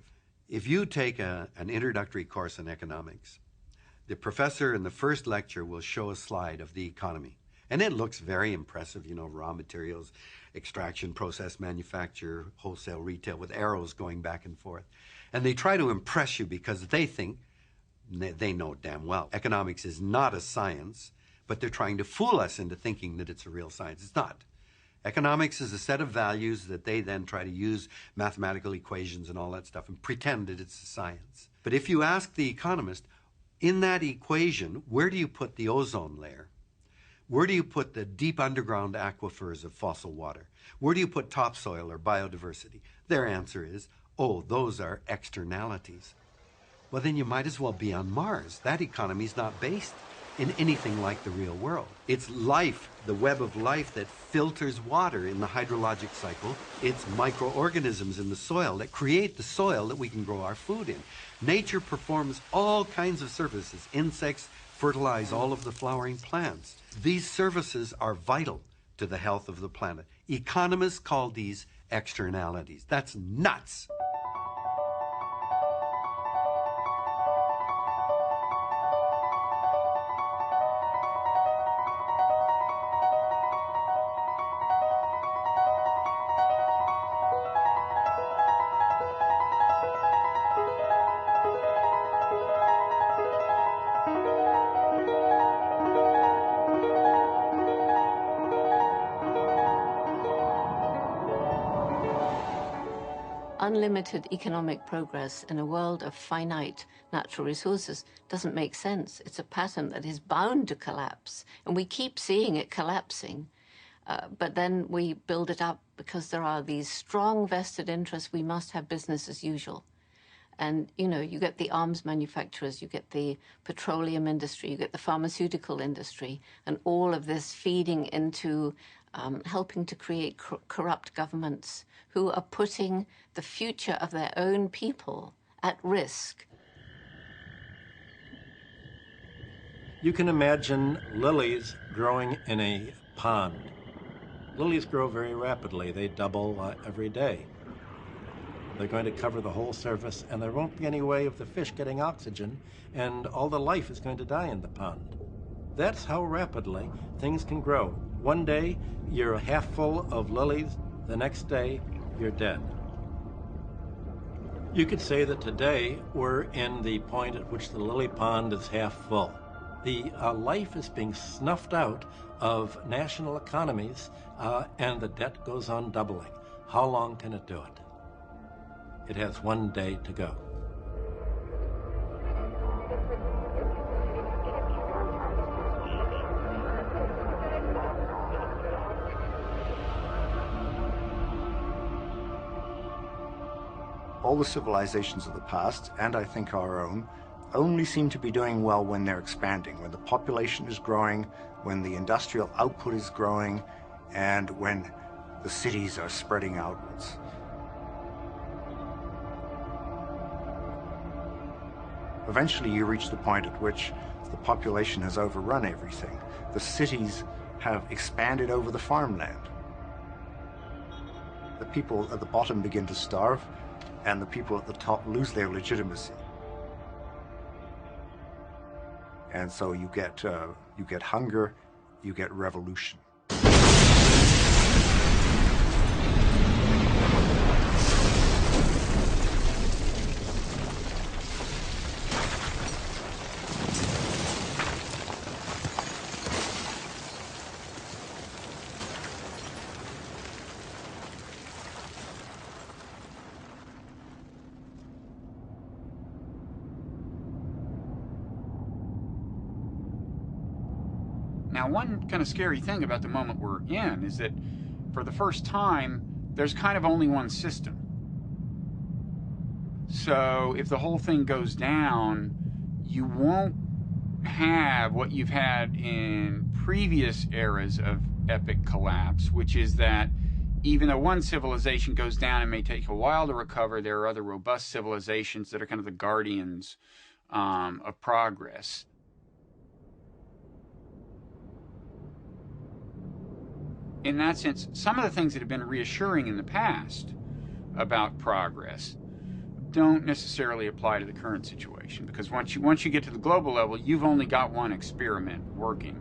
If you take an introductory course in economics, the professor in the first lecture will show a slide of the economy. And it looks very impressive, you know, raw materials, extraction, process, manufacture, wholesale, retail, with arrows going back and forth. And they try to impress you because they think, they know damn well, economics is not a science, but they're trying to fool us into thinking that it's a real science. It's not. Economics is a set of values that they then try to use mathematical equations and all that stuff and pretend that it's a science. But if you ask the economist, In that equation, where do you put the ozone layer? Where do you put the deep underground aquifers of fossil water? Where do you put topsoil or biodiversity? Their answer is, oh, those are externalities. Well, then you might as well be on Mars. That economy is not based in anything like the real world. It's life, the web of life that filters water in the hydrologic cycle. It's microorganisms in the soil that create the soil that we can grow our food in. Nature performs all kinds of services. Insects fertilize all of the flowering plants. These services are vital to the health of the planet. Economists call these externalities. That's nuts. Unlimited economic progress in a world of finite natural resources doesn't make sense. It's a pattern that is bound to collapse, and we keep seeing it collapsing. But then we build it up because there are these strong vested interests. We must have business as usual. And, you know, you get the arms manufacturers, you get the petroleum industry, you get the pharmaceutical industry, and all of this feeding into helping to create corrupt governments who are putting the future of their own people at risk. You can imagine lilies growing in a pond. Lilies grow very rapidly. They double every day. They're going to cover the whole surface, and there won't be any way of the fish getting oxygen, and all the life is going to die in the pond. That's how rapidly things can grow. One day, you're half full of lilies. The next day, you're dead. You could say that today we're in the point at which the lily pond is half full. The life is being snuffed out of national economies, and the debt goes on doubling. How long can it do it? It has one day to go. All the civilizations of the past, and I think our own, only seem to be doing well when they're expanding, when the population is growing, when the industrial output is growing, and when the cities are spreading outwards. Eventually you reach the point at which the population has overrun everything. The cities have expanded over the farmland. The people at the bottom begin to starve, and the people at the top lose their legitimacy. And so you get hunger, you get revolution. Now, one kind of scary thing about the moment we're in is that for the first time, there's kind of only one system. So if the whole thing goes down, you won't have what you've had in previous eras of epic collapse, which is that even though one civilization goes down and may take a while to recover, there are other robust civilizations that are kind of the guardians of progress. In that sense, some of the things that have been reassuring in the past about progress don't necessarily apply to the current situation, because once you get to the global level, you've only got one experiment working.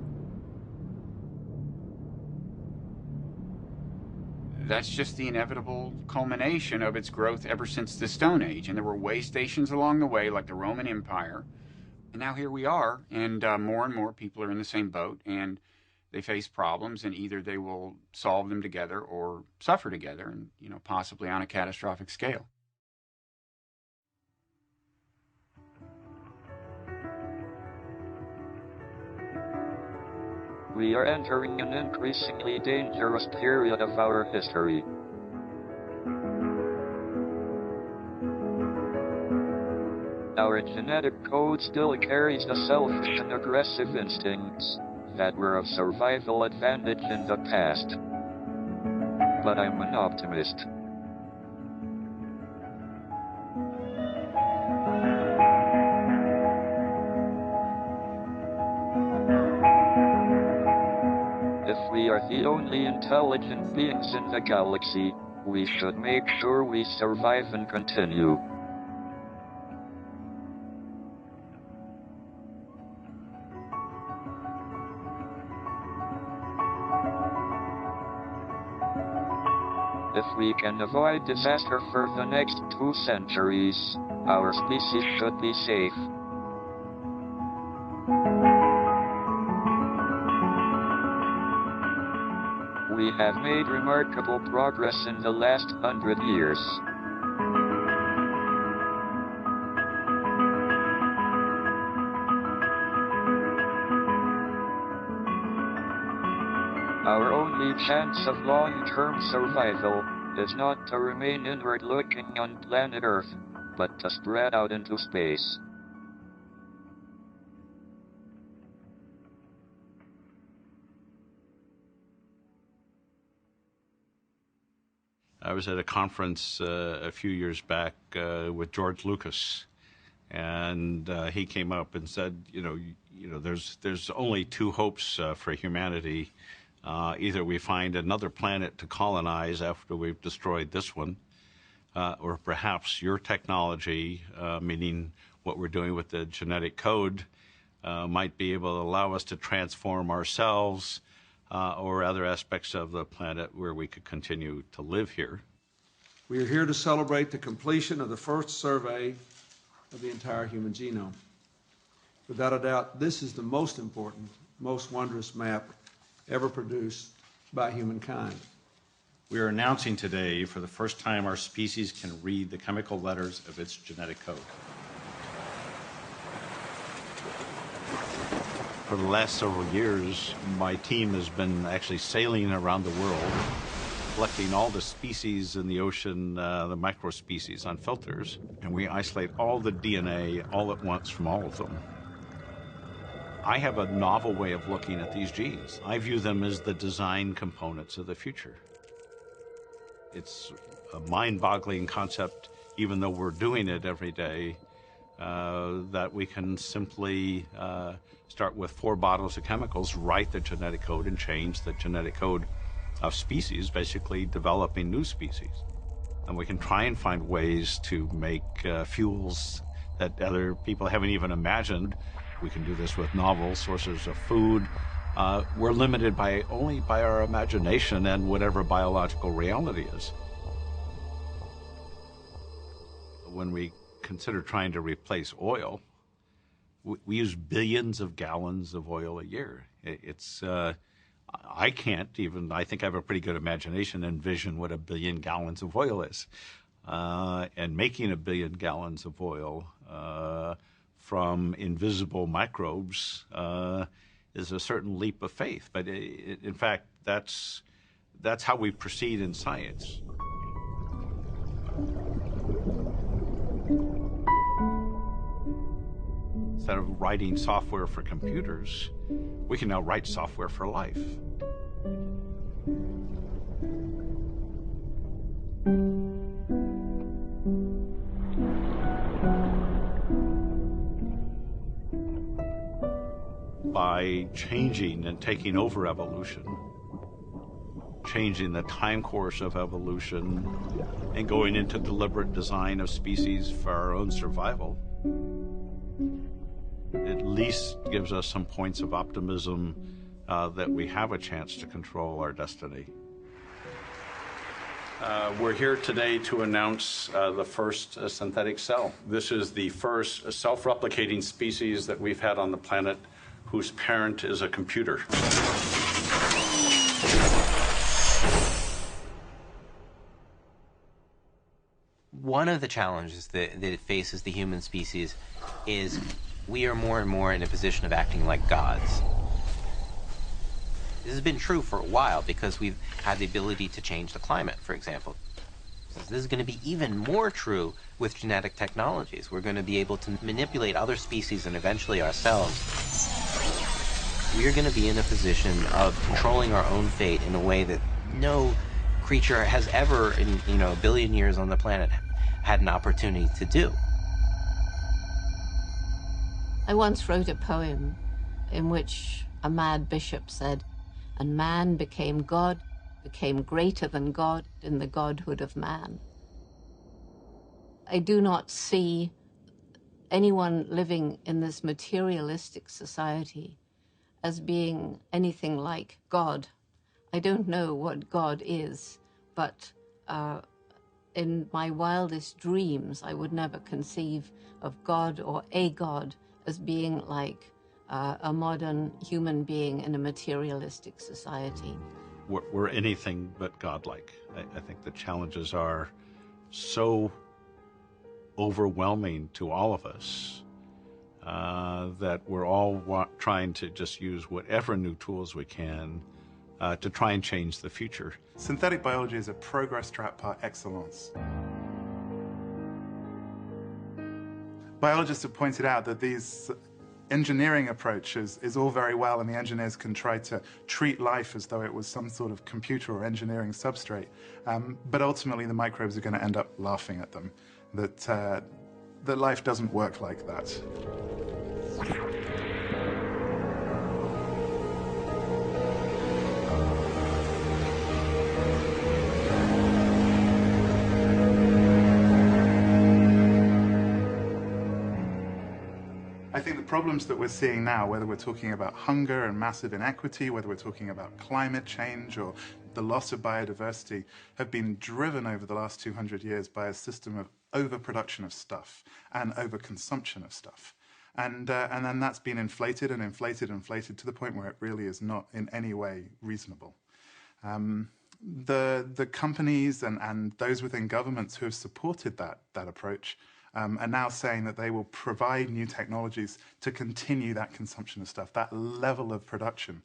That's just the inevitable culmination of its growth ever since the Stone Age. And there were way stations along the way, like the Roman Empire. And now here we are, and more and more people are in the same boat, and they face problems, and either they will solve them together or suffer together, and possibly on a catastrophic scale. we are entering an increasingly dangerous period of our history. Our genetic code still carries the selfish and aggressive instincts that were of survival advantage in the past. But I'm an optimist. If we are the only intelligent beings in the galaxy, we should make sure we survive and continue. If we can avoid disaster for the next 2 centuries, our species should be safe. We have made remarkable progress in the last 100 years. Our only chance of long-term survival is not to remain inward-looking on planet Earth, but to spread out into space. I was at a conference a few years back with George Lucas, and he came up and said, you know, there's only 2 hopes for humanity. Either we find another planet to colonize after we've destroyed this one, or perhaps your technology, meaning what we're doing with the genetic code, might be able to allow us to transform ourselves or other aspects of the planet where we could continue to live here. We are here to celebrate the completion of the first survey of the entire human genome. Without a doubt, this is the most important, most wondrous map ever produced by humankind. We are announcing today, for the first time, our species can read the chemical letters of its genetic code. For the last several years, my team has been actually sailing around the world, collecting all the species in the ocean, the microspecies on filters, and we isolate all the DNA all at once from all of them. I have a novel way of looking at these genes. I view them as the design components of the future. It's a mind-boggling concept, even though we're doing it every day, that we can simply start with 4 bottles of chemicals, write the genetic code, and change the genetic code of species, basically developing new species. And we can try and find ways to make fuels that other people haven't even imagined. We can do this with novel sources of food. We're limited only by our imagination and whatever biological reality is. When we consider trying to replace oil, we use billions of gallons of oil a year. I can't even, I think I have a pretty good imagination, envision what 1 billion gallons of oil is. And making 1 billion gallons of oil from invisible microbes is a certain leap of faith. But in fact, that's how we proceed in science. Instead of writing software for computers, we can now write software for life. By changing and taking over evolution, changing the time course of evolution, and going into deliberate design of species for our own survival, at least gives us some points of optimism that we have a chance to control our destiny. We're here today to announce the first synthetic cell. This is the first self-replicating species that we've had on the planet whose parent is a computer. One of the challenges that it faces the human species is we are more and more in a position of acting like gods. This has been true for a while because we've had the ability to change the climate, for example. This is going to be even more true with genetic technologies. We're going to be able to manipulate other species and eventually ourselves. We're going to be in a position of controlling our own fate in a way that no creature has ever, in a billion years on the planet, had an opportunity to do. I once wrote a poem in which a mad bishop said, "And man became God, became greater than God in the godhood of man." I do not see anyone living in this materialistic society as being anything like God. I don't know what God is, but in my wildest dreams, I would never conceive of God or a God as being like a modern human being in a materialistic society. We're anything but godlike. I think the challenges are so overwhelming to all of us that we're all trying to just use whatever new tools we can to try and change the future. Synthetic biology is a progress trap par excellence. Biologists have pointed out that these engineering approaches is all very well, and the engineers can try to treat life as though it was some sort of computer or engineering substrate. But ultimately, the microbes are going to end up laughing at them, that life doesn't work like that. I think the problems that we're seeing now, whether we're talking about hunger and massive inequity, whether we're talking about climate change or the loss of biodiversity, have been driven over the last 200 years by a system of overproduction of stuff and overconsumption of stuff. And then that's been inflated and inflated and inflated to the point where it really is not in any way reasonable. The companies and those within governments who have supported that approach are now saying that they will provide new technologies to continue that consumption of stuff, that level of production.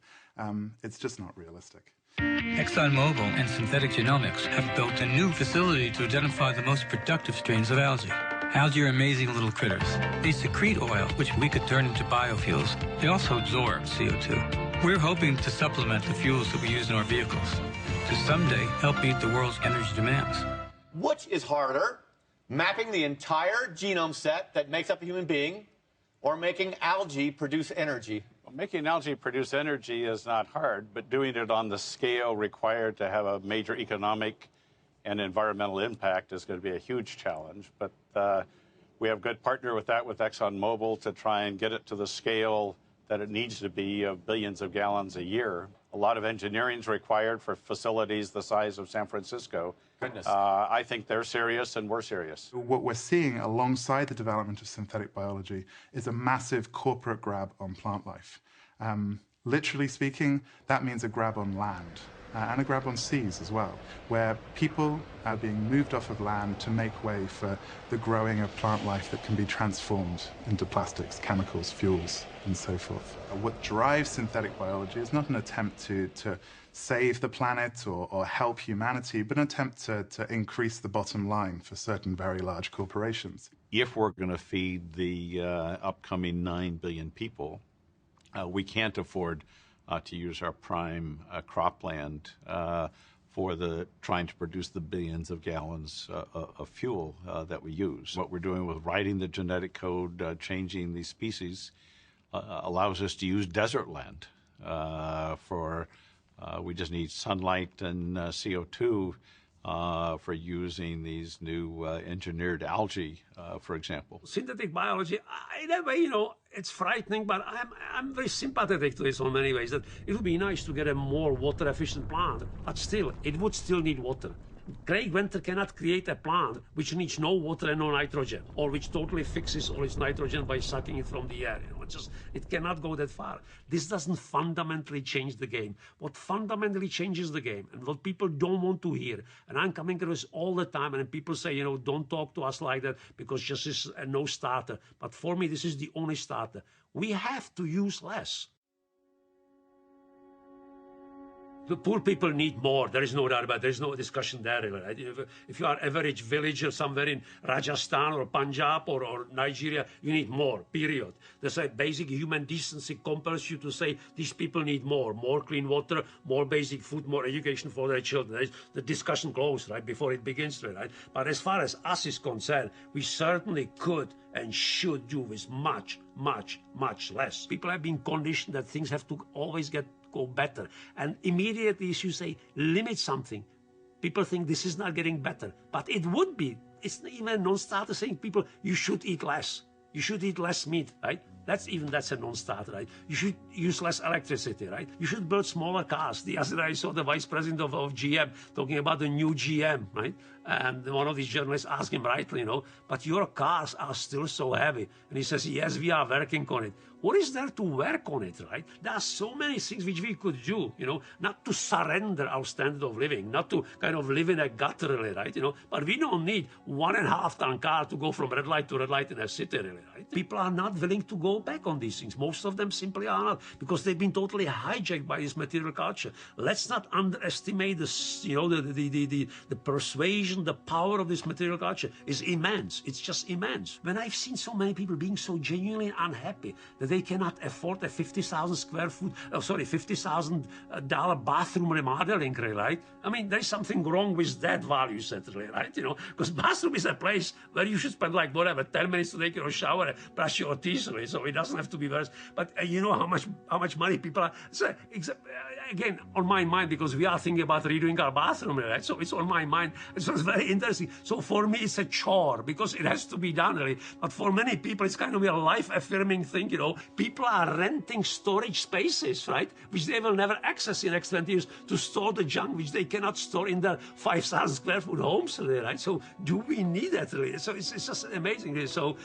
It's just not realistic. ExxonMobil and Synthetic Genomics have built a new facility to identify the most productive strains of algae. Algae are amazing little critters. They secrete oil, which we could turn into biofuels. They also absorb CO2. We're hoping to supplement the fuels that we use in our vehicles to someday help meet the world's energy demands. Which is harder, mapping the entire genome set that makes up a human being, or making algae produce energy? Well, making algae produce energy is not hard, but doing it on the scale required to have a major economic and environmental impact is going to be a huge challenge. But we have a good partner with that, with ExxonMobil, to try and get it to the scale that it needs to be of billions of gallons a year. A lot of engineering is required for facilities the size of San Francisco. Goodness. I think they're serious and we're serious. What we're seeing alongside the development of synthetic biology is a massive corporate grab on plant life. Literally speaking, that means a grab on land and a grab on seas as well, where people are being moved off of land to make way for the growing of plant life that can be transformed into plastics, chemicals, fuels, and so forth. What drives synthetic biology is not an attempt to save the planet or help humanity, but an attempt to increase the bottom line for certain very large corporations. If we're going to feed the upcoming 9 billion people, we can't afford to use our prime cropland for trying to produce the billions of gallons of fuel that we use. What we're doing with writing the genetic code, changing these species, allows us to use desert land we just need sunlight and CO2 for using these new engineered algae, for example. Synthetic biology, in a way, it's frightening, but I'm very sympathetic to it in many ways. That it would be nice to get a more water-efficient plant, but still, it would still need water. Craig Venter cannot create a plant which needs no water and no nitrogen, or which totally fixes all its nitrogen by sucking it from the air. It cannot go that far. This doesn't fundamentally change the game. What fundamentally changes the game, and what people don't want to hear, and I'm coming to this all the time, and people say, don't talk to us like that because this is a no starter. But for me, this is the only starter. We have to use less. The poor people need more. There is no doubt about it. There is no discussion there, really, right? If you are average villager somewhere in Rajasthan or Punjab or Nigeria, you need more, period. There's a basic human decency compels you to say these people need more clean water, more basic food, more education for their children. The discussion closed, right, before it begins, right? But as far as us is concerned, we certainly could and should do with much, much, much less. People have been conditioned that things have to always go better. And immediately as you say, limit something, people think this is not getting better. But it would be. It's even a non-starter saying people, you should eat less. You should eat less meat, right? That's a non-starter, right? You should use less electricity, right? You should build smaller cars. The other day I saw the vice president of GM talking about the new GM, right? And one of these journalists asked him rightly, but your cars are still so heavy. And he says, yes, we are working on it. What is there to work on it, right? There are so many things which we could do, not to surrender our standard of living, not to kind of live in a gutter, really, right? But we don't need 1.5-ton car to go from red light to red light in a city, really, right? People are not willing to go back on these things. Most of them simply are not, because they've been totally hijacked by this material culture. Let's not underestimate the persuasion, the power of this material culture is immense. It's just immense. When I've seen so many people being so genuinely unhappy that they cannot afford a $50,000 bathroom remodeling, right? I mean, there's something wrong with that value set, right? Because bathroom is a place where you should spend 10 minutes to take your shower and brush your teeth, right? So it doesn't have to be worse. But you know how much money people are. So, again, on my mind, because we are thinking about redoing our bathroom, right? So it's on my mind. So it's very interesting. So for me, it's a chore because it has to be done, really. But for many people, it's kind of a life-affirming thing, People are renting storage spaces, right? Which they will never access in the next 20 years to store the junk which they cannot store in their 5,000 square foot homes, really, right? So do we need that, really? So it's just amazing, really. So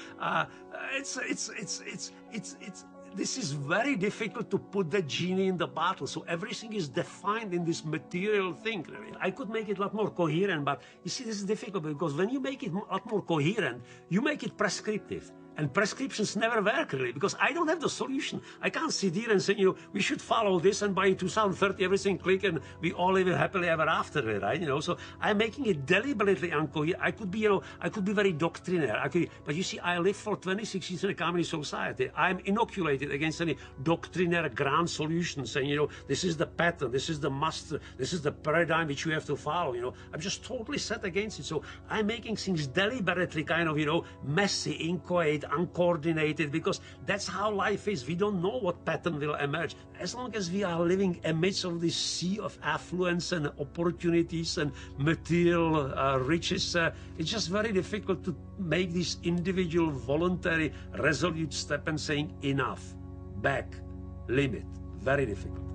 this is very difficult to put the genie in the bottle. So everything is defined in this material thing, really. I could make it a lot more coherent, but you see, this is difficult because when you make it a lot more coherent, you make it prescriptive. And prescriptions never work, really, because I don't have the solution. I can't sit here and say, we should follow this, and by 2030 everything click and we all live happily ever after, right? So I'm making it deliberately uncoherent. I could be very doctrinaire. But you see, I lived for 26 years in a communist society. I'm inoculated against any doctrinaire grand solution saying, this is the pattern, this is the master, this is the paradigm which you have to follow. I'm just totally set against it. So I'm making things deliberately kind of, messy, inchoate, uncoordinated, because that's how life is. We don't know what pattern will emerge. As long as we are living amidst of this sea of affluence and opportunities and material riches, it's just very difficult to make this individual, voluntary, resolute step and saying enough, back, limit. Very difficult.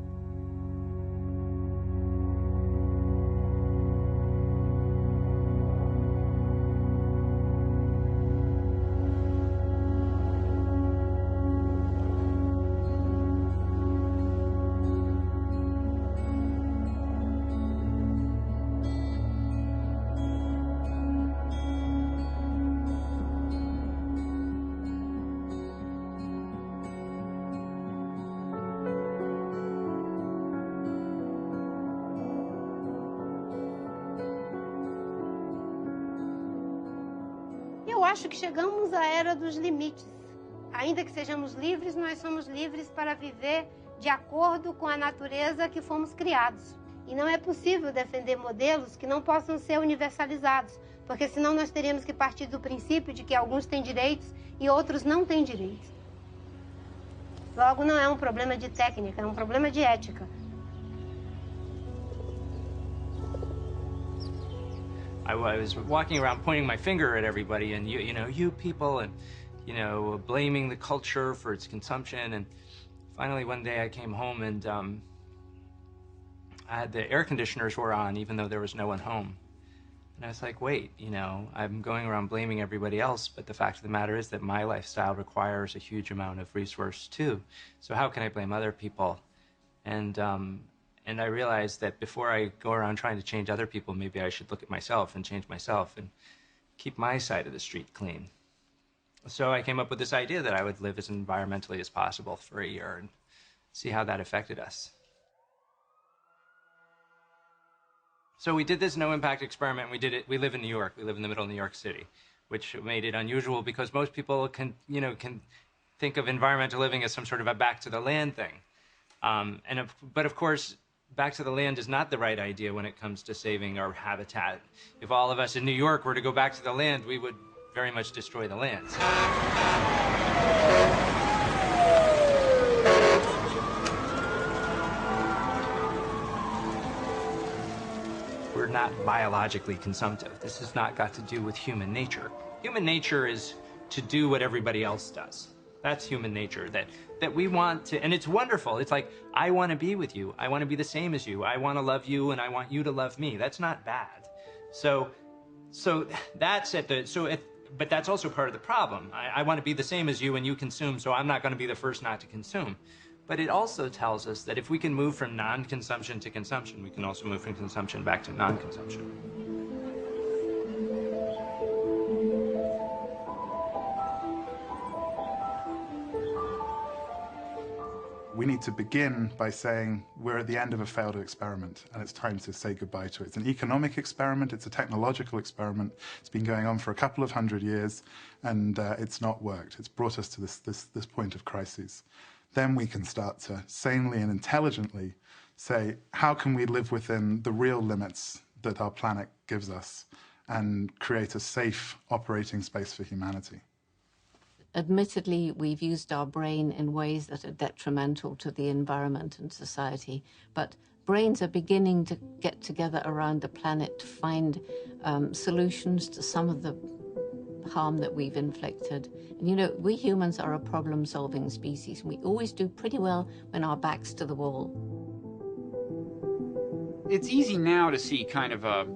Eu acho que chegamos à era dos limites. Ainda que sejamos livres, nós somos livres para viver de acordo com a natureza que fomos criados. E não é possível defender modelos que não possam ser universalizados, porque senão nós teríamos que partir do princípio de que alguns têm direitos e outros não têm direitos. Logo, não é um problema de técnica, é um problema de ética. I was walking around pointing my finger at everybody and, you people, and, blaming the culture for its consumption. And finally, one day I came home and the air conditioners were on, even though there was no one home. And I was like, wait, I'm going around blaming everybody else, but the fact of the matter is that my lifestyle requires a huge amount of resource too. So how can I blame other people? And I realized that before I go around trying to change other people, maybe I should look at myself and change myself and keep my side of the street clean. So I came up with this idea that I would live as environmentally as possible for a year and see how that affected us. So we did this no-impact experiment. We did it. We live in New York. We live in the middle of New York City, which made it unusual because most people can think of environmental living as some sort of a back to the land thing. But of course, back to the land is not the right idea when it comes to saving our habitat. If all of us in New York were to go back to the land, we would very much destroy the land. We're not biologically consumptive. This has not got to do with human nature. Human nature is to do what everybody else does. That's human nature, that we want to, and it's wonderful. It's like, I want to be with you. I want to be the same as you. I want to love you, and I want you to love me. That's not bad. So that's but that's also part of the problem. I want to be the same as you, and you consume, so I'm not going to be the first not to consume. But it also tells us that if we can move from non-consumption to consumption, we can also move from consumption back to non-consumption. We need to begin by saying we're at the end of a failed experiment and it's time to say goodbye to it. It's an economic experiment, it's a technological experiment. It's been going on for a couple of 100 years and it's not worked. It's brought us to this point of crisis. Then we can start to sanely and intelligently say, how can we live within the real limits that our planet gives us and create a safe operating space for humanity? Admittedly, we've used our brain in ways that are detrimental to the environment and society, but brains are beginning to get together around the planet to find solutions to some of the harm that we've inflicted. And you know, we humans are a problem-solving species, and we always do pretty well when our back's to the wall. It's easy now to see kind of a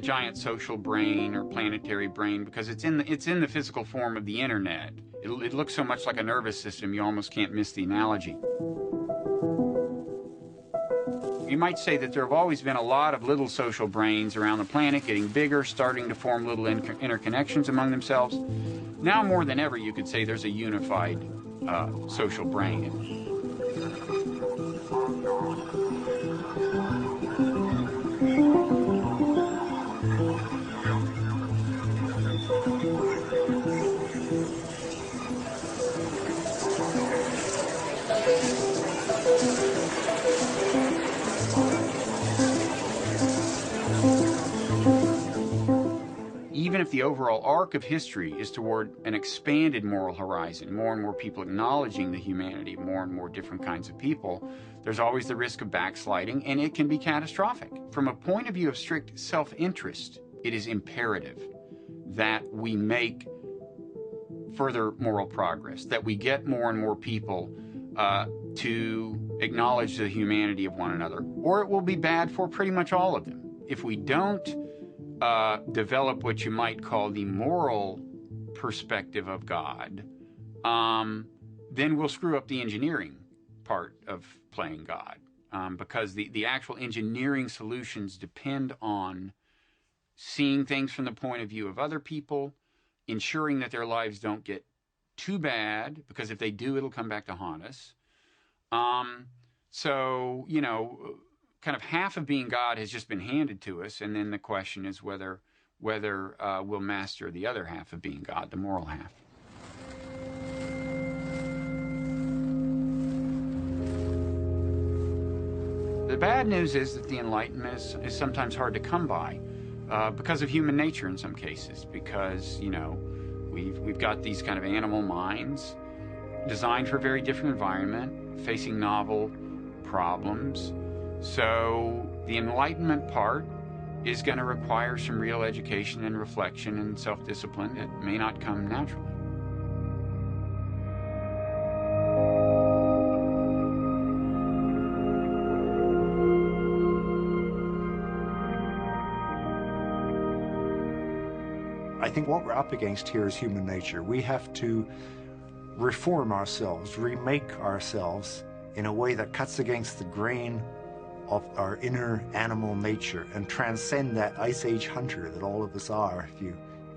giant social brain or planetary brain because it's in the physical form of the internet. It looks so much like a nervous system, you almost can't miss the analogy. You might say that there have always been a lot of little social brains around the planet, getting bigger, starting to form little interconnections among themselves. Now more than ever, you could say there's a unified social brain. Even if the overall arc of history is toward an expanded moral horizon, more and more people acknowledging the humanity of more and more different kinds of people, there's always the risk of backsliding, and it can be catastrophic. From a point of view of strict self-interest, it is imperative that we make further moral progress, that we get more and more people to acknowledge the humanity of one another, or it will be bad for pretty much all of them. If we don't develop what you might call the moral perspective of God, then we'll screw up the engineering part of playing God, because the actual engineering solutions depend on seeing things from the point of view of other people, ensuring that their lives don't get too bad, because if they do, it'll come back to haunt us. So, you know, kind of half of being God has just been handed to us, and then the question is whether we'll master the other half of being God, the moral half. The bad news is that the Enlightenment is sometimes hard to come by because of human nature in some cases, because, you know, we've got these kind of animal minds designed for a very different environment, facing novel problems. So the Enlightenment part is going to require some real education and reflection and self-discipline. It may not come naturally. I think what we're up against here is human nature. We have to reform ourselves, remake ourselves in a way that cuts against the grain of our inner animal nature and transcend that Ice Age hunter that all of us are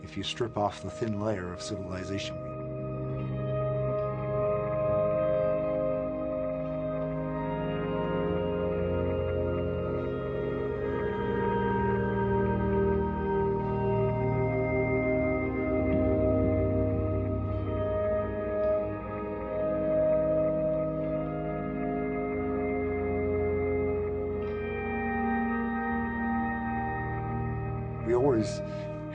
if you strip off the thin layer of civilization. always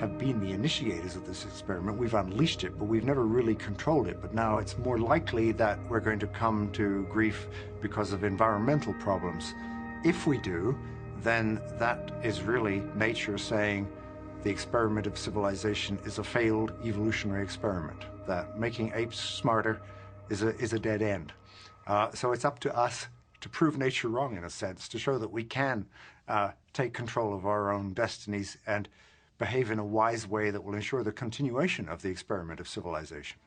have been the initiators of this experiment. We've unleashed it, but we've never really controlled it. But now it's more likely that we're going to come to grief because of environmental problems. If we do, then that is really nature saying the experiment of civilization is a failed evolutionary experiment, that making apes smarter is a dead end. So it's up to us to prove nature wrong, in a sense, to show that we can take control of our own destinies and behave in a wise way that will ensure the continuation of the experiment of civilization.